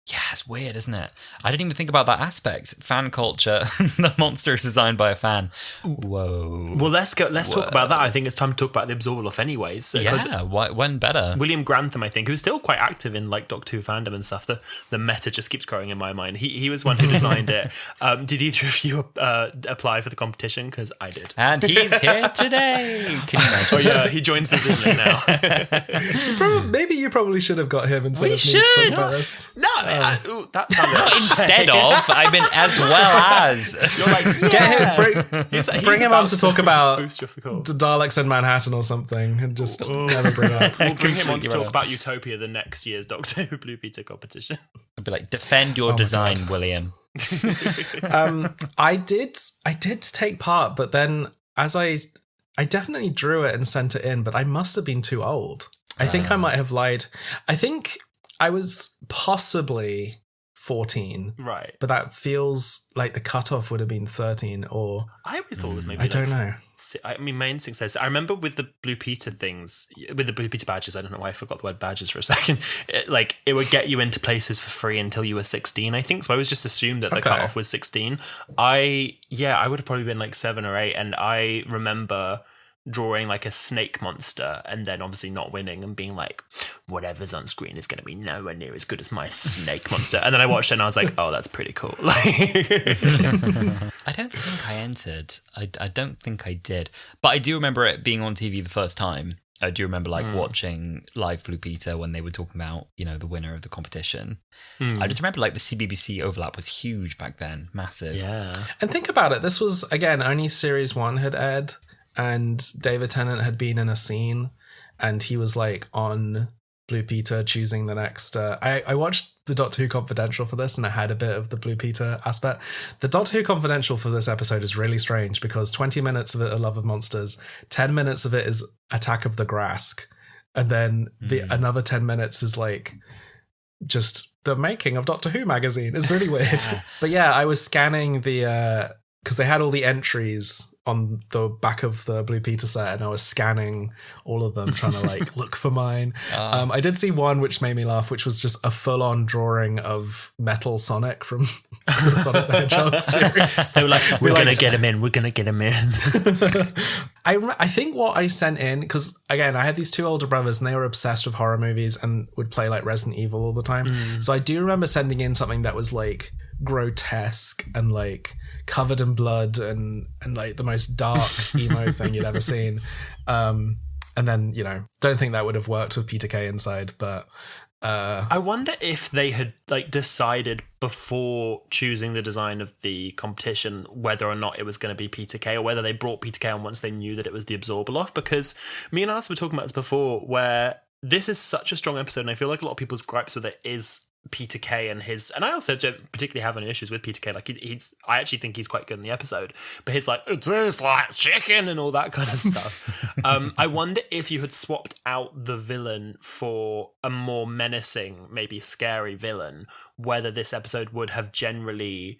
Yeah, it's weird, isn't it? I didn't even think about that aspect. Fan culture. The monster is designed by a fan. Whoa. Well, let's talk about that. I think it's time to talk about the Absorbaloff anyways. So, yeah, when better? William Grantham, I think, who's still quite active in like Doctor Who fandom and stuff. The meta just keeps growing in my mind. He was one who designed it. Did either of you apply for the competition? Because I did. And he's here today. Can you imagine? Oh yeah, he joins the Zoom link now. Maybe you probably should have got him instead of me to talk about this. No, that sounded instead of. I mean, as well as. You're like, get him, bring him on to talk about the Daleks in Manhattan or something, and just never bring up. We'll bring him on to talk about Utopia, the next year's Doctor Who Blue Peter competition. I'd be like, defend your design, William. I did take part, but then as I definitely drew it and sent it in, but I must have been too old. I think I might have lied. I think I was possibly 14. Right. But that feels like the cutoff would have been 13 or... I always thought it was maybe I don't know. I mean, my instinct says... I remember with the Blue Peter things, with the Blue Peter badges, I don't know why I forgot the word badges for a second, it would get you into places for free until you were 16, I think. So I was just assumed that the cutoff was 16. I would have probably been like 7 or 8, and I remember drawing like a snake monster and then obviously not winning and being like, whatever's on screen is going to be nowhere near as good as my snake monster. And then I watched it and I was like, oh, that's pretty cool. I don't think I entered. I don't think I did. But I do remember it being on TV the first time. I do remember watching live Blue Peter when they were talking about, the winner of the competition. I just remember the CBBC overlap was huge back then. Massive. Yeah. And think about it. This was, again, only series 1 had aired. And David Tennant had been in a scene and he was on Blue Peter choosing the next... I watched the Doctor Who Confidential for this and I had a bit of the Blue Peter aspect. The Doctor Who Confidential for this episode is really strange because 20 minutes of it are Love of Monsters, 10 minutes of it is Attack of the Grask, and then another 10 minutes is just the making of Doctor Who magazine. It's really weird. Yeah. But yeah, I was scanning the... because they had all the entries on the back of the Blue Peter set and I was scanning all of them trying to look for mine. I did see one which made me laugh, which was just a full-on drawing of Metal Sonic from the Sonic the Hedgehog series. So we're going to get him in. We're going to get him in. I think what I sent in, because again, I had these 2 older brothers and they were obsessed with horror movies and would play Resident Evil all the time. So I do remember sending in something that was grotesque and covered in blood and the most dark emo thing you'd ever seen. And then, don't think that would have worked with Peter Kay inside, but... I wonder if they had decided before choosing the design of the competition whether or not it was going to be Peter Kay or whether they brought Peter Kay on once they knew that it was the Absorbaloff, because me and Alice were talking about this before where this is such a strong episode and I feel like a lot of people's gripes with it is Peter Kay and I also don't particularly have any issues with Peter Kay. I actually think he's quite good in the episode, but he's it tastes like chicken and all that kind of stuff. I wonder if you had swapped out the villain for a more menacing, maybe scary villain, whether this episode would have generally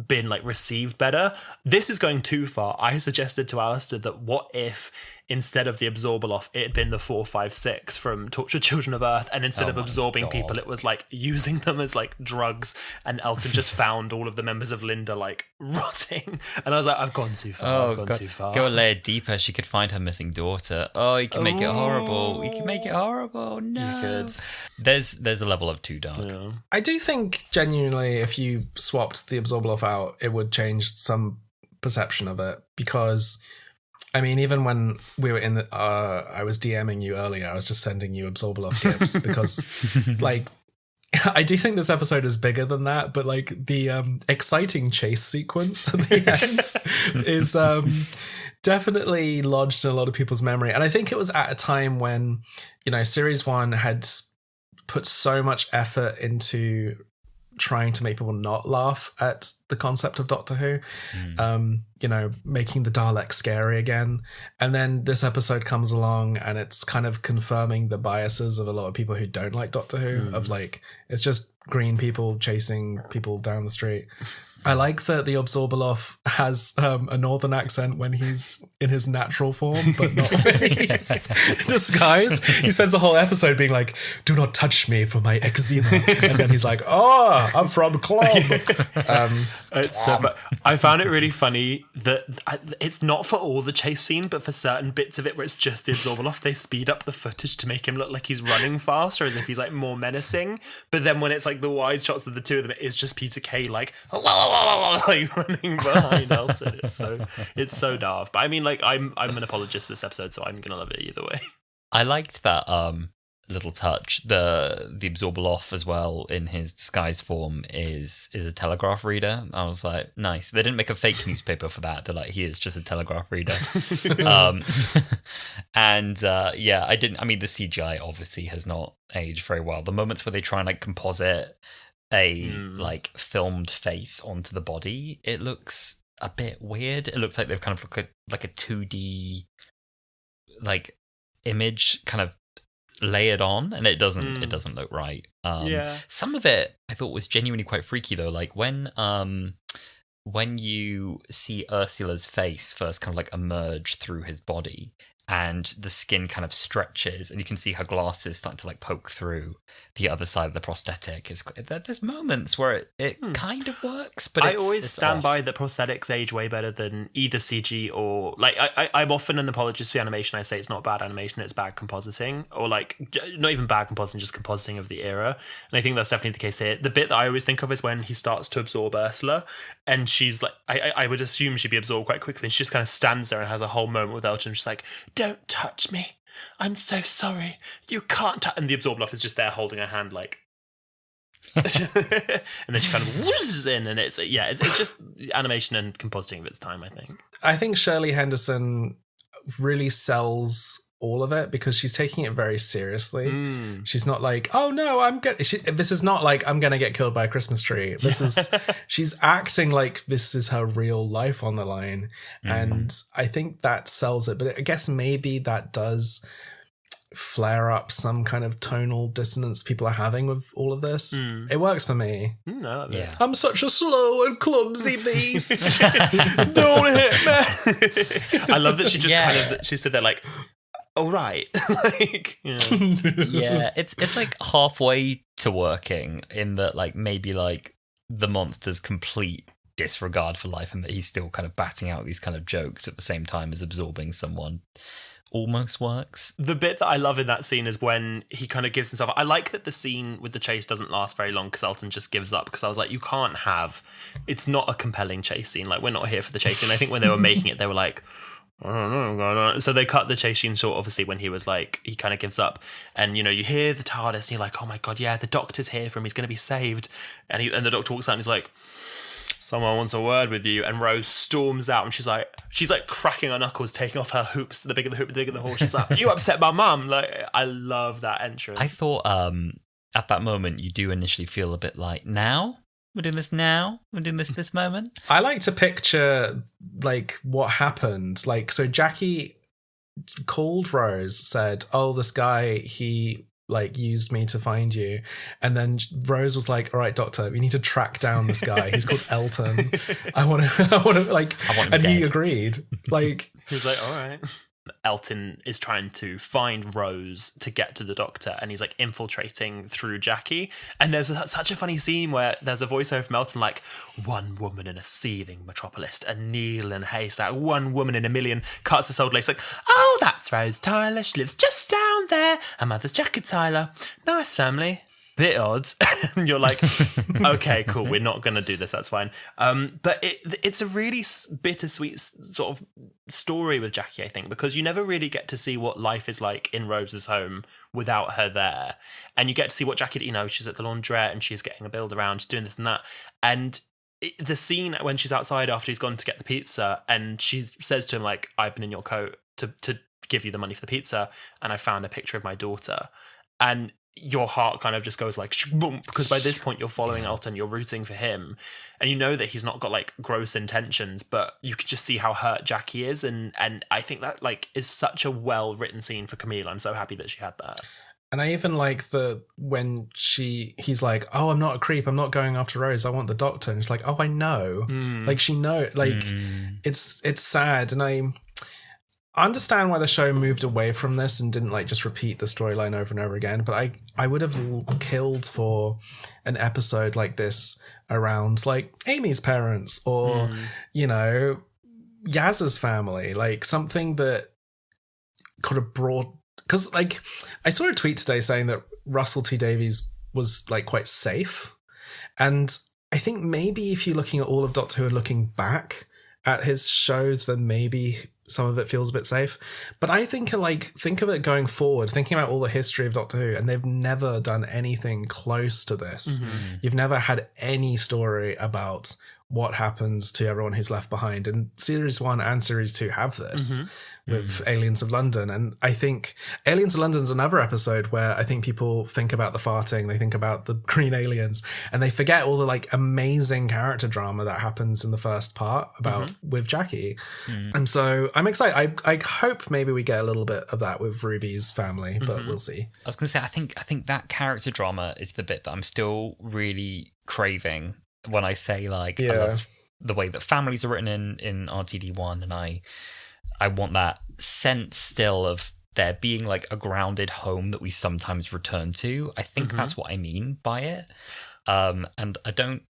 been received better. This is going too far. I suggested to Alasdair that what if instead of the Absorbaloff it had been the 456 from Tortured Children of Earth, and instead of absorbing people it was using them as drugs, and Elton just found all of the members of Linda rotting, and I was I've gone too far. Too far. Go a layer deeper. She could find her missing daughter. Oh, you can make it horrible. You can make it horrible. No, you could. There's a level of too dark. Yeah. I do think genuinely if you swapped the Absorbaloff out, it would change some perception of it, because I mean, even when we were in the, I was DMing you earlier, I was just sending you Absorbaloff gifs because I do think this episode is bigger than that, but the exciting chase sequence at the end is definitely lodged in a lot of people's memory. And I think it was at a time when, series 1 had put so much effort into trying to make people not laugh at the concept of Doctor Who, making the Daleks scary again. And then this episode comes along and it's kind of confirming the biases of a lot of people who don't like Doctor Who, of it's just green people chasing people down the street. I like that the Absorbaloff has a northern accent when he's in his natural form, but not when he's disguised. He spends the whole episode being do not touch me for my eczema. And then he's I'm from Club. I found it really funny that it's not for all the chase scene, but for certain bits of it where it's just the Absorbaloff, they speed up the footage to make him look like he's running faster, as if he's more menacing. But then when it's the wide shots of the two of them, it's just Peter Kay running behind Elton. It's so daft. But I mean, I'm an apologist for this episode, so I'm gonna love it either way. I liked that little touch. The Absorbaloff as well in his disguise form is a telegraph reader. I was nice. They didn't make a fake newspaper for that. They're he is just a telegraph reader. I didn't. I mean, the CGI obviously has not aged very well. The moments where they try and composite a filmed face onto the body, it looks a bit weird. It looks like they've kind of like a 2D image kind of layered on, and it doesn't look right. Some of it I thought was genuinely quite freaky though, like when you see Ursula's face first kind of like emerge through his body, and the skin kind of stretches, and you can see her glasses starting to like poke through the other side of the prosthetic. There's moments where it kind of works, but I always stand off. by that prosthetics age way better than either CG or like I'm often an apologist for animation. I say it's not bad animation, it's bad compositing, or like not even bad compositing, just compositing of the era. And I think that's definitely the case here. The bit that I always think of is when he starts to absorb Ursula, and she's like, I would assume she'd be absorbed quite quickly, and she just kind of stands there and has a whole moment with Elton. She's like, "Don't touch me. I'm so sorry. You can't touch." And the absorb love is just there holding her hand like, and then she kind of whizzes in, and it's just animation and compositing of its time. I think Shirley Henderson really sells all of it because she's taking it very seriously. She's not like, oh no, this is not like I'm gonna get killed by a Christmas tree. This is she's acting like this is her real life on the line, and I think that sells it. But I guess maybe that does flare up some kind of tonal dissonance people are having with all of this. It works for me. I'm such a slow and clumsy beast. Don't hit me. I love that she just she stood there like, all right. Like, it's like halfway to working in that, like, maybe like the monster's complete disregard for life and that he's still kind of batting out these kind of jokes at the same time as absorbing someone almost works. The bit that I love in that scene is when he kind of gives himself. I like that the scene with the chase doesn't last very long because Elton just gives up, because I was like, you can't have, it's not a compelling chase scene. Like, we're not here for the chase scene. I think when they were making it, they were like, I don't know. So they cut the chase scene short, obviously, when he was like, he kind of gives up. And, you know, you hear the TARDIS and you're like, oh my God, yeah, the doctor's here for him. He's going to be saved. And the doctor walks out and he's like, someone wants a word with you. And Rose storms out and she's like cracking her knuckles, taking off her hoops. The bigger the hoop, the bigger the horse. She's like, you upset my mum. Like, I love that entrance. I thought at that moment you do initially feel a bit like, now? We're doing this now? We're doing this moment? I like to picture, like, what happened. Like, so Jackie called Rose, said, oh, this guy, he, like, used me to find you. And then Rose was like, all right, doctor, we need to track down this guy. He's called Elton. I want to, like, and dead. He agreed. Like, he was like, all right. Elton is trying to find Rose to get to the doctor, and he's like infiltrating through Jackie. And there's such a funny scene where there's a voiceover from Elton like, one woman in a seething metropolis, a needle in a haystack, one woman in a million, cuts this old lace like, oh, that's Rose Tyler, she lives just down there, her mother's Jackie Tyler, nice family. Bit odd. And you're like, okay, cool, we're not going to do this, that's fine. But it's a really bittersweet sort of story with Jackie, I think, because you never really get to see what life is like in Rose's home without her there. And you get to see what Jackie, you know, she's at the laundrette and she's getting a build around, she's doing this and that. And the scene when she's outside after he's gone to get the pizza and she says to him, like, I've been in your coat to give you the money for the pizza, and I found a picture of my daughter. And your heart kind of just goes like, boom, because by this point you're following Elton, you're rooting for him, and you know that he's not got like gross intentions, but you can just see how hurt Jackie is, and I think that like is such a well written scene for Camille. I'm so happy that she had that. And I even like when he's like, oh, I'm not a creep, I'm not going after Rose, I want the doctor, and it's like, oh, I know, like she know, like it's sad, and I understand why the show moved away from this and didn't like just repeat the storyline over and over again, but I would have killed for an episode like this around like Amy's parents or you know, Yaz's family, like something that could have brought, because like I saw a tweet today saying that Russell T Davies was like quite safe, and I think maybe if you're looking at all of Doctor Who and looking back at his shows, then maybe some of it feels a bit safe. But I think of it going forward, thinking about all the history of Doctor Who, and they've never done anything close to this. You've never had any story about what happens to everyone who's left behind, and series 1 and series 2 have this. with Aliens of London. And I think Aliens of London's another episode where I think people think about the farting, they think about the green aliens, and they forget all the like amazing character drama that happens in the first part about with Jackie. And so I'm excited. I hope maybe we get a little bit of that with Ruby's family, but we'll see. I was going to say, I think that character drama is the bit that I'm still really craving when I say like, I love the way that families are written in RTD1, and I want that sense still of there being like a grounded home that we sometimes return to. I think that's what I mean by it. And I don't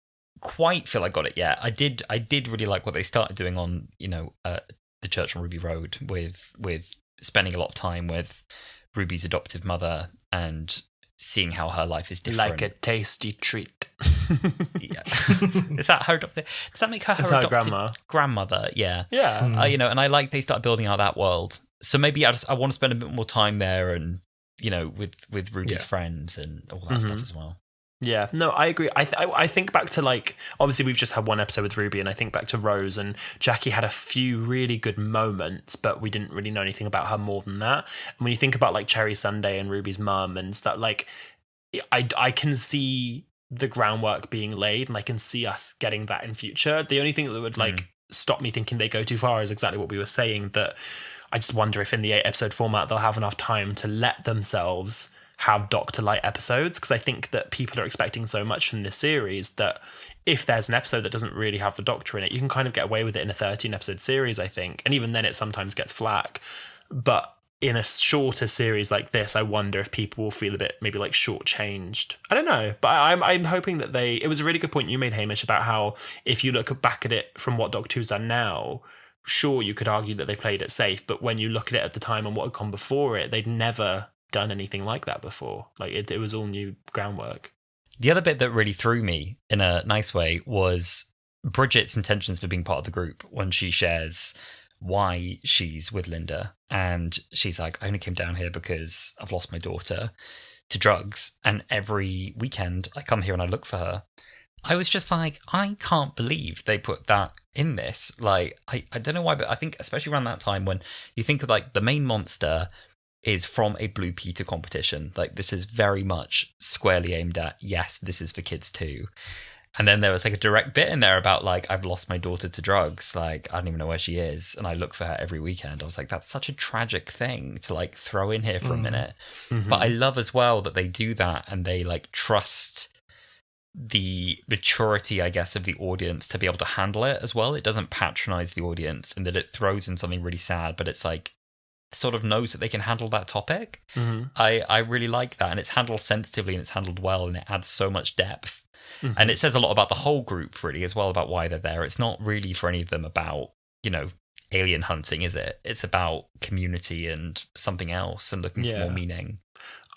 quite feel I got it yet. I did really like what they started doing on, the church on Ruby Road with spending a lot of time with Ruby's adoptive mother and seeing how her life is different. Like a tasty treat. Yeah. Is that her adopted? Does that make her It's adopted grandma? Grandmother? Yeah. Yeah. And I like they start building out that world. So maybe I want to spend a bit more time there, and with Ruby's friends and all that stuff as well. Yeah, no, I agree. I think back to like, obviously we've just had one episode with Ruby, and I think back to Rose, and Jackie had a few really good moments, but we didn't really know anything about her more than that. And when you think about like Cherry Sunday and Ruby's mum and stuff, like I can see the groundwork being laid, and I can see us getting that in future. The only thing that would like stop me thinking they go too far is exactly what we were saying, that I just wonder if in the 8-episode format they'll have enough time to let themselves have Doctor Light episodes, because I think that people are expecting so much from this series that if there's an episode that doesn't really have the Doctor in it, you can kind of get away with it in a 13-episode series, I think. And even then it sometimes gets flack. But in a shorter series like this, I wonder if people will feel a bit maybe like shortchanged. I don't know, but I'm hoping that it was a really good point you made, Hamish, about how if you look back at it from what Doctor Who's done now, sure, you could argue that they played it safe, but when you look at it at the time and what had gone before it, they'd never done anything like that before. Like it was all new groundwork. The other bit that really threw me in a nice way was Bridget's intentions for being part of the group when she shares why she's with Linda, and she's like, I only came down here because I've lost my daughter to drugs, and every weekend I come here and I look for her. I was just like, I can't believe they put that in this. Like, I don't know why, but I think especially around that time when you think of like the main monster is from a Blue Peter competition. Like, this is very much squarely aimed at, yes, this is for kids too. And then there was like a direct bit in there about like, I've lost my daughter to drugs. Like, I don't even know where she is. And I look for her every weekend. I was like, that's such a tragic thing to like throw in here for a minute. But I love as well that they do that and they like trust the maturity, I guess, of the audience to be able to handle it as well. It doesn't patronize the audience in that it throws in something really sad, but it's like, sort of knows that they can handle that topic. I really like that, and it's handled sensitively and it's handled well, and it adds so much depth. And it says a lot about the whole group really as well, about why they're there. It's not really for any of them about alien hunting, is it? It's about community and something else and looking for more meaning.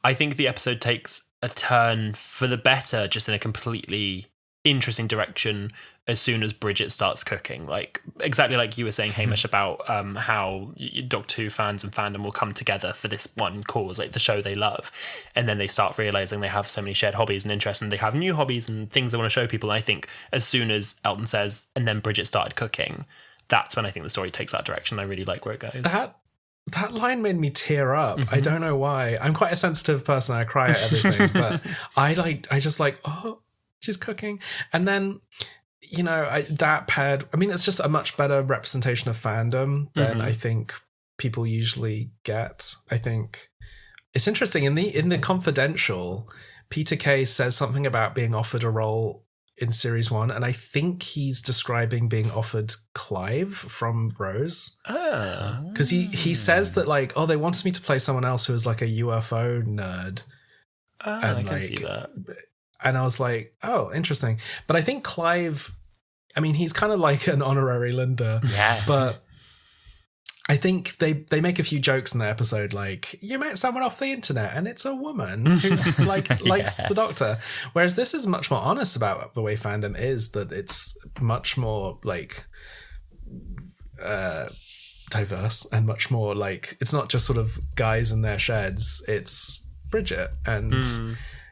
I think the episode takes a turn for the better, just in a completely interesting direction as soon as Bridget starts cooking. Like exactly like you were saying, Hamish, about how Doctor Who fans and fandom will come together for this one cause, like the show they love, and then they start realizing they have so many shared hobbies and interests, and they have new hobbies and things they want to show people. And I think as soon as Elton says, and then Bridget started cooking, that's when I think the story takes that direction. I really like where it goes. That line made me tear up. I don't know why. I'm quite a sensitive person. I cry at everything, but I just like, oh, she's cooking. And then, that paired, I mean, it's just a much better representation of fandom than I think people usually get. I think it's interesting. In the Confidential, Peter Kay says something about being offered a role in series 1, and I think he's describing being offered Clive from Rose. Because he says that like, oh, they wanted me to play someone else who was like a UFO nerd. I can see that. And I was like, oh, interesting. But I think Clive, I mean, he's kind of like an honorary Linda. Yeah. But I think they make a few jokes in the episode, like, you met someone off the internet and it's a woman who's like likes the Doctor. Whereas this is much more honest about the way fandom is, that it's much more like diverse and much more like, it's not just sort of guys in their sheds. It's Bridget and...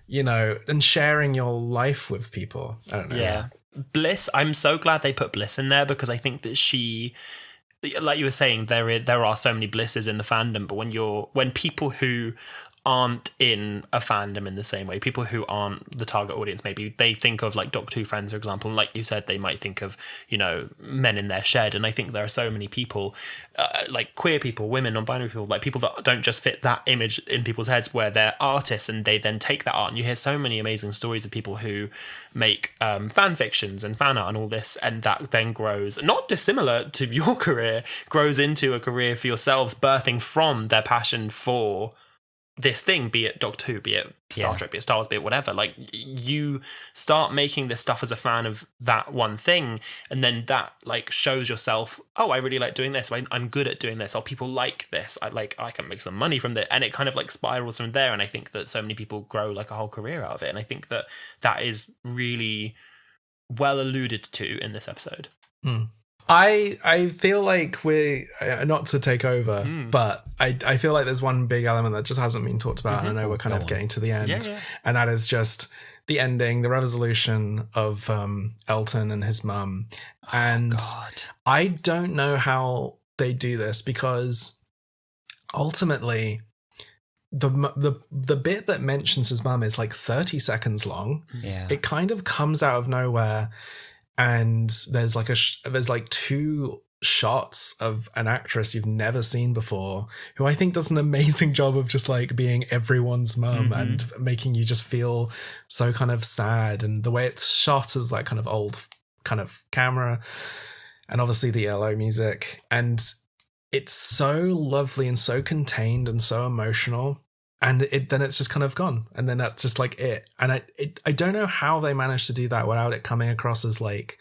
and sharing your life with people. I don't know. Yeah. Bliss, I'm so glad they put Bliss in there, because I think that she like you were saying, there are so many blisses in the fandom, but when people who aren't in a fandom in the same way, people who aren't the target audience, maybe they think of like Doctor Who friends, for example, and like you said, they might think of, you know, men in their shed. And I think there are so many people, like queer people, women, non-binary people, like people that don't just fit that image in people's heads, where they're artists and they then take that art. And you hear so many amazing stories of people who make fan fictions and fan art and all this, and that then grows, not dissimilar to your career, grows into a career for yourselves, birthing from their passion for this thing, be it Doctor Who, be it Star Trek, be it Star Wars, be it whatever. Like, you start making this stuff as a fan of that one thing, and then that like shows yourself, oh, I really like doing this, I'm good at doing this, oh, people like this, I can make some money from this, and it kind of like spirals from there. And I think that so many people grow like a whole career out of it, and I think that that is really well alluded to in this episode. I feel like we're not to take over, but I feel like there's one big element that just hasn't been talked about, and I know we're kind of getting to the end, and that is just the ending, the resolution of Elton and his mum. And I don't know how they do this, because ultimately the bit that mentions his mum is like 30 seconds long. It kind of comes out of nowhere. And there's like two shots of an actress you've never seen before, who I think does an amazing job of just like being everyone's mum and making you just feel so kind of sad. And the way it's shot is like kind of old kind of camera, and obviously the yellow music, and it's so lovely and so contained and so emotional. And then it's just kind of gone, and then that's just like it. And I don't know how they managed to do that without it coming across as like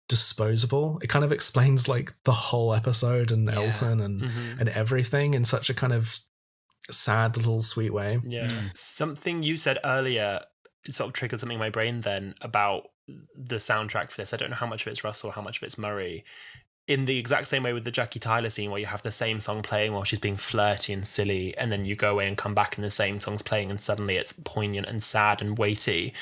disposable. It kind of explains like the whole episode and Elton and everything in such a kind of sad little sweet way. Something you said earlier sort of triggered something in my brain then about the soundtrack for this. I don't know how much of it's Russell, how much of it's Murray. In the exact same way with the Jackie Tyler scene, where you have the same song playing while she's being flirty and silly, and then you go away and come back and the same song's playing, and suddenly it's poignant and sad and weighty.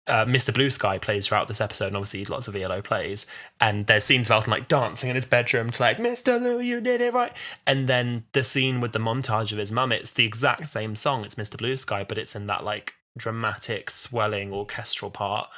Mr. Blue Sky plays throughout this episode, and obviously lots of ELO plays, and there's scenes of Elton like dancing in his bedroom to like, Mr. Blue, you did it right. And then the scene with the montage of his mum, it's the exact same song, it's Mr. Blue Sky, but it's in that like dramatic, swelling orchestral part.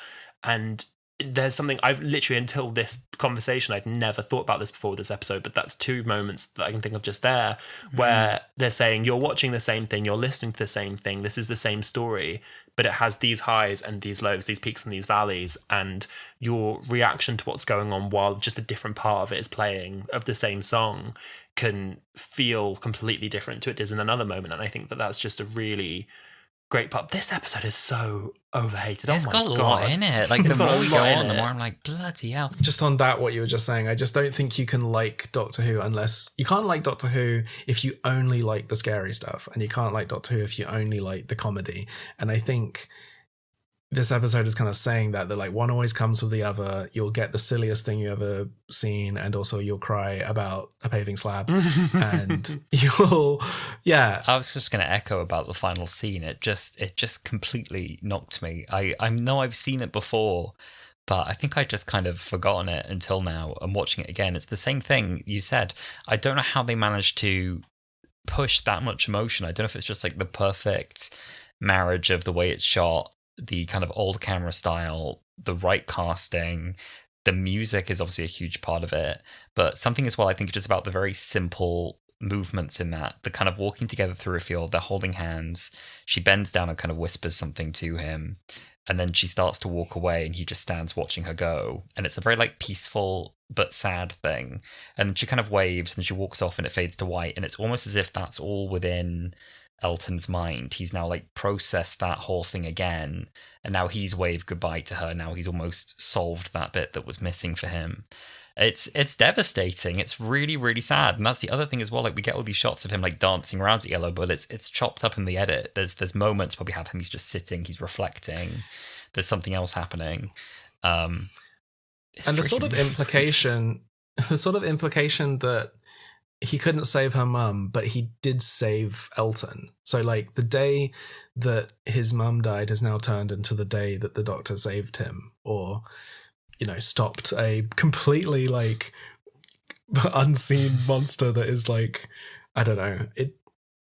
And there's something I've literally, until this conversation, I'd never thought about this before this episode, but that's two moments that I can think of just there, where they're saying, you're watching the same thing, you're listening to the same thing, this is the same story, but it has these highs and these lows, these peaks and these valleys, and your reaction to what's going on while just a different part of it is playing, of the same song, can feel completely different to it is in another moment. And I think that that's just a really great part. This episode is so overhated. It's got a lot in it. Like, the more we go on, the more I'm like, bloody hell. Just on that, what you were just saying, I just don't think you can like Doctor Who unless... You can't like Doctor Who if you only like the scary stuff, and you can't like Doctor Who if you only like the comedy. And I think this episode is kind of saying that like one always comes with the other. You'll get the silliest thing you ever seen, and also you'll cry about a paving slab. And you'll, I was just going to echo about the final scene. It just completely knocked me. I know I've seen it before, but I think I just kind of forgotten it until now. I'm watching it again. It's the same thing you said. I don't know how they managed to push that much emotion. I don't know if it's just like the perfect marriage of the way it's shot, the kind of old camera style, the right casting. The music is obviously a huge part of it, but something as well, I think, just about the very simple movements in that, the kind of walking together through a field, they're holding hands, she bends down and kind of whispers something to him, and then she starts to walk away and he just stands watching her go, and it's a very like peaceful but sad thing, and then she kind of waves and she walks off and it fades to white, and it's almost as if that's all within Elton's mind. He's now like processed that whole thing again, and now he's waved goodbye to her. Now he's almost solved that bit that was missing for him. It's devastating. It's really, really sad. And that's the other thing as well. Like, we get all these shots of him like dancing around at Yellow, but it's chopped up in the edit. There's moments where we have him, he's just sitting, he's reflecting. There's something else happening. And the sort of implication that he couldn't save her mum, but he did save Elton. So like the day that his mum died has now turned into the day that the Doctor saved him, or, you know, stopped a completely like unseen monster that is like, I don't know.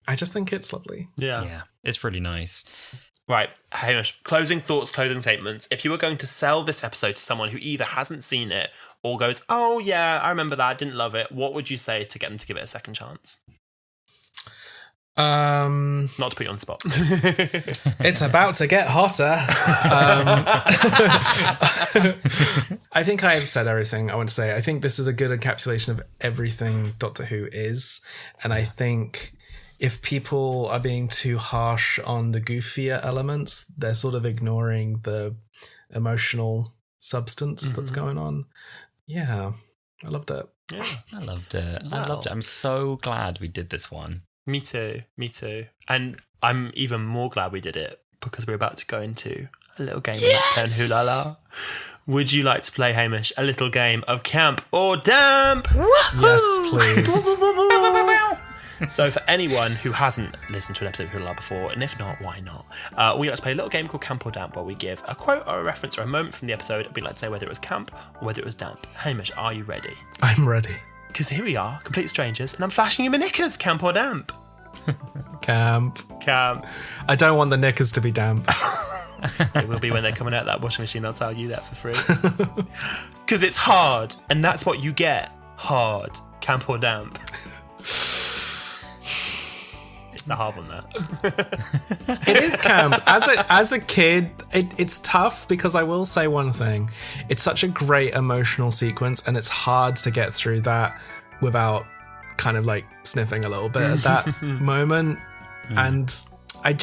I just think it's lovely. Yeah, it's really nice. Right, Hamish, closing thoughts, closing statements. If you were going to sell this episode to someone who either hasn't seen it or goes, oh yeah, I remember that, didn't love it, what would you say to get them to give it a second chance? Not to put you on the spot. It's about to get hotter. I think I've said everything I want to say. I think this is a good encapsulation of everything Doctor Who is. And I think if people are being too harsh on the goofier elements, they're sort of ignoring the emotional substance that's going on. Yeah, I loved it. Yeah, I loved it. Wow. I loved it. I'm so glad we did this one. Me too. And I'm even more glad we did it because we're about to go into a little game of Let's Play on Wholala. Would you like to play, Hamish, a little game of Camp or Damp? Yes, please. So for anyone who hasn't listened to an episode of Wholala before, and if not, why not? We like to play a little game called Camp or Damp where we give a quote or a reference or a moment from the episode, and we like to say whether it was camp or whether it was damp. Hamish, are you ready? I'm ready. Because here we are, complete strangers, and I'm flashing you my knickers, camp or damp. Camp. Camp. I don't want the knickers to be damp. It will be when they're coming out of that washing machine, I'll tell you that for free. Because it's hard, and that's what you get. Hard. Camp or damp. It's the hard one, that. It is camp. As a kid, it's tough because I will say one thing. It's such a great emotional sequence and it's hard to get through that without kind of like sniffing a little bit at that moment. And I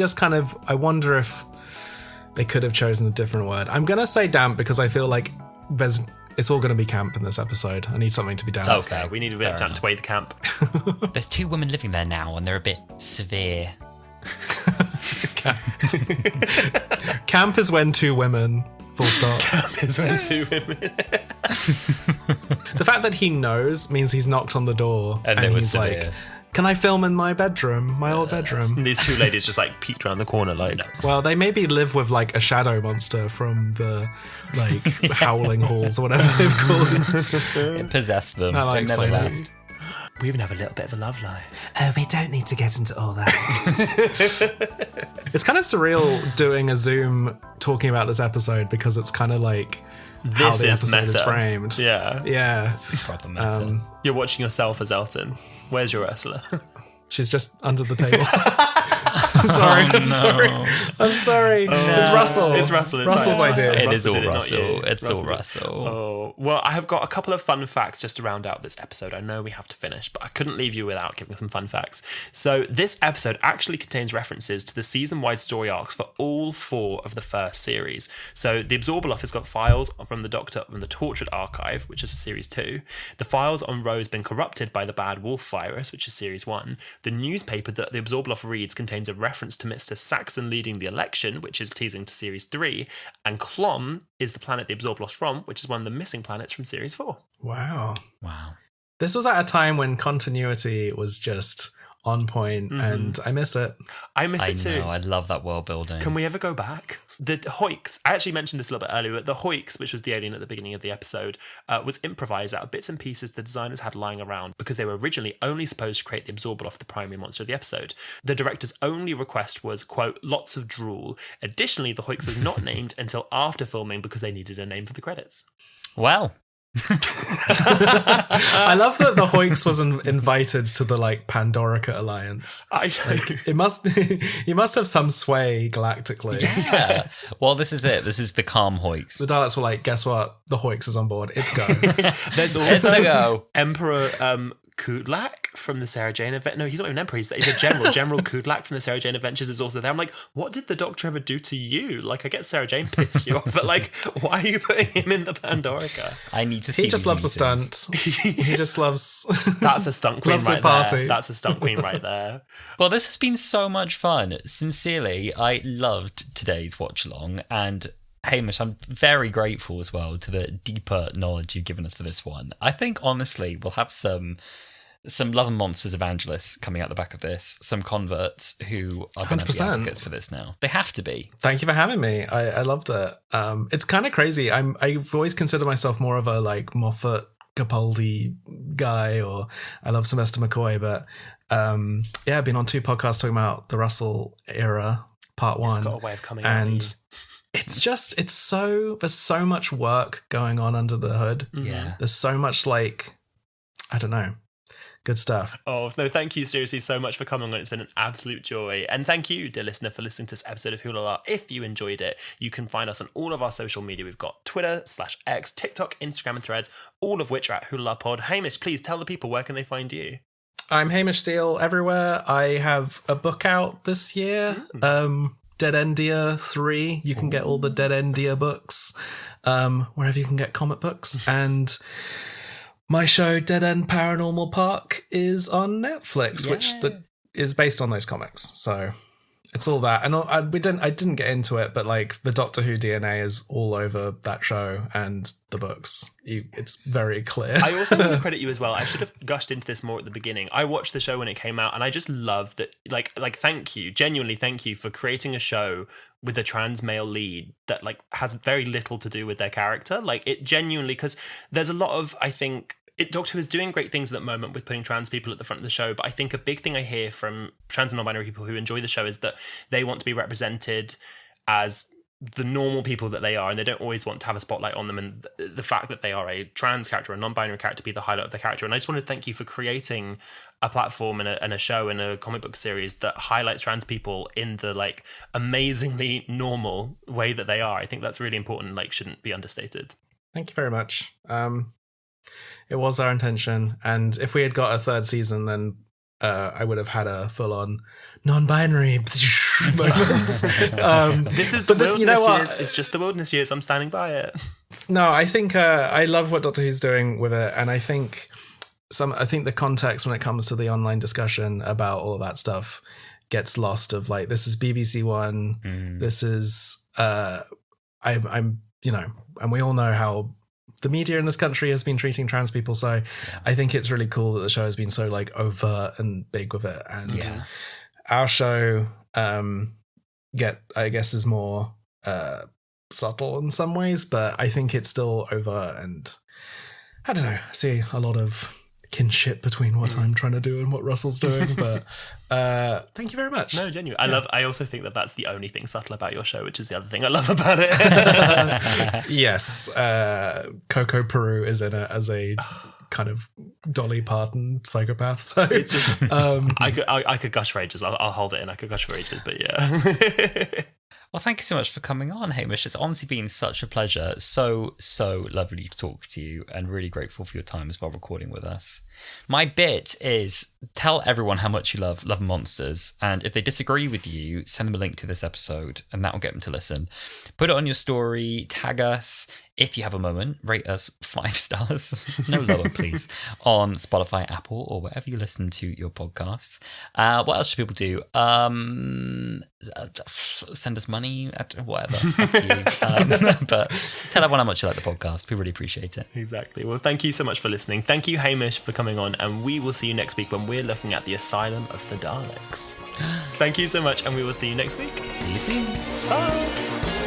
wonder if they could have chosen a different word. I'm going to say damp because I feel like it's all going to be camp in this episode. I need something to be damp. Okay, we need a bit of damp to weigh the camp. There's 2 women living there now and they're a bit severe. Camp is when 2 women, full stop. Camp is when 2 women. The fact that he knows means he's knocked on the door and he's like, can I film in my bedroom, my old bedroom? And these 2 ladies just like peeked around the corner like... No. Well, they maybe live with like a shadow monster from the like howling halls or whatever they've called it. It possessed them. I like never explaining. left. We even have a little bit of a love life. We don't need to get into all that. It's kind of surreal doing a Zoom talking about this episode because it's kind of like how the episode is framed. Yeah. Proper meta. You're watching yourself as Elton. Where's your Ursula? She's just under the table. I'm sorry. Oh, I'm sorry. It's Russell. It's Russell. It's Russell's right. idea. It is all did it, not Russell. you. It's all Russell. Oh, well, I have got a couple of fun facts just to round out this episode. I know we have to finish, but I couldn't leave you without giving some fun facts. So this episode actually contains references to the season-wide story arcs for all 4 of the first series. So the Absorbaloff has got files from the Doctor from the Tortured Archive, which is series 2. The files on Rose been corrupted by the bad wolf virus, which is series 1. The newspaper that the Absorbaloff reads contains a reference to Mr. Saxon leading the election, which is teasing to series 3. And Clom is the planet the Absorbaloff's from, which is one of the missing planets from series 4. Wow. This was at a time when continuity was just on point, and I miss it. I miss it too. I love that world building. Can we ever go back? The Hoiks, I actually mentioned this a little bit earlier, but the Hoiks, which was the alien at the beginning of the episode, was improvised out of bits and pieces the designers had lying around because they were originally only supposed to create the Absorbaloff, the primary monster of the episode. The director's only request was, quote, lots of drool. Additionally, the Hoiks was not named until after filming because they needed a name for the credits. Well. I love that the Hoiks wasn't invited to the like Pandorica alliance. It must he must have some sway galactically. Yeah. Well, this is it. This is the calm Hoiks. The Daleks were like, guess what? The Hoiks is on board. It's go. There's also Emperor Kudlak from the Sarah Jane Adventures. No, he's not even Emperor. He's a general. General Kudlak from the Sarah Jane Adventures is also there. I'm like, what did the Doctor ever do to you? Like, I get Sarah Jane pissed you off, but like, why are you putting him in the Pandorica? I need to see. He just loves a stunt. He just loves. That's a stunt queen right party. there. That's a stunt queen right there. Well, this has been so much fun. Sincerely, I loved today's watch along, and Hamish, I'm very grateful as well to the deeper knowledge you've given us for this one. I think honestly, we'll have some Love and Monsters evangelists coming out the back of this, some converts who are going to be advocates for this now. They have to be. Thank you for having me. I loved it. It's kind of crazy. I've always considered myself more of a like Moffat Capaldi guy, or I love Sylvester McCoy, but I've been on 2 podcasts talking about the Russell era, part 1. It's got a way of coming out. And there's so much work going on under the hood. Yeah. There's so much, like, I don't know, good stuff. Oh, no, thank you seriously so much for coming on. It's been an absolute joy. And thank you, dear listener, for listening to this episode of Wholala. If you enjoyed it, you can find us on all of our social media. We've got Twitter/X, TikTok, Instagram, and Threads, all of which are at Wholala Pod. Hamish, please tell the people, where can they find you? I'm Hamish Steele everywhere. I have a book out this year, Dead Endia 3. You can get all the Dead Endia books wherever you can get comic books. And my show, Dead End Paranormal Park, is on Netflix, which is based on those comics. So it's all that. And I didn't get into it, but like the Doctor Who DNA is all over that show and the books. It's very clear. I also want to credit you as well. I should have gushed into this more at the beginning. I watched the show when it came out, and I just love that. Like, thank you, genuinely, thank you for creating a show with a trans male lead that like has very little to do with their character. Like, it genuinely, because there's a lot of, I think, Doctor Who is doing great things at the moment with putting trans people at the front of the show, but I think a big thing I hear from trans and non-binary people who enjoy the show is that they want to be represented as the normal people that they are, and they don't always want to have a spotlight on them, and the fact that they are a trans character, a non-binary character, be the highlight of the character. And I just want to thank you for creating a platform and a show and a comic book series that highlights trans people in the like amazingly normal way that they are. I think that's really important, like shouldn't be understated. Thank you very much. It was our intention, and if we had got a 3rd season, then I would have had a full-on non-binary moment. This is the wilderness you know years. It's just the wilderness years. I'm standing by it. No, I think I love what Doctor Who's doing with it, and I think the context when it comes to the online discussion about all of that stuff gets lost. Of like, this is BBC One. This is I'm and we all know how the media in this country has been treating trans people. So I think it's really cool that the show has been so like overt and big with it. And our show, I guess is more subtle in some ways, but I think it's still overt. And I don't know, I see a lot of kinship between what I'm trying to do and what Russell's doing, but thank you very much. No, genuine. I also think that that's the only thing subtle about your show, which is the other thing I love about it. Yes, Coco Peru is in it as a kind of Dolly Parton psychopath. So it's just I could gush for ages. I'll hold it in. I could gush for ages, but yeah. Well, thank you so much for coming on, Hamish. It's honestly been such a pleasure. So lovely to talk to you, and really grateful for your time as well recording with us. My bit is tell everyone how much you love monsters, and if they disagree with you, send them a link to this episode, and that will get them to listen. Put it on your story, tag us. If you have a moment, rate us 5 stars, no lower, please, on Spotify, Apple, or wherever you listen to your podcasts. What else should people do? Send us money, whatever. But tell everyone how much you like the podcast. We really appreciate it. Exactly. Well, thank you so much for listening. Thank you, Hamish, for coming on, and we will see you next week when we're looking at the Asylum of the Daleks. Thank you so much, and we will see you next week. See you soon. Bye.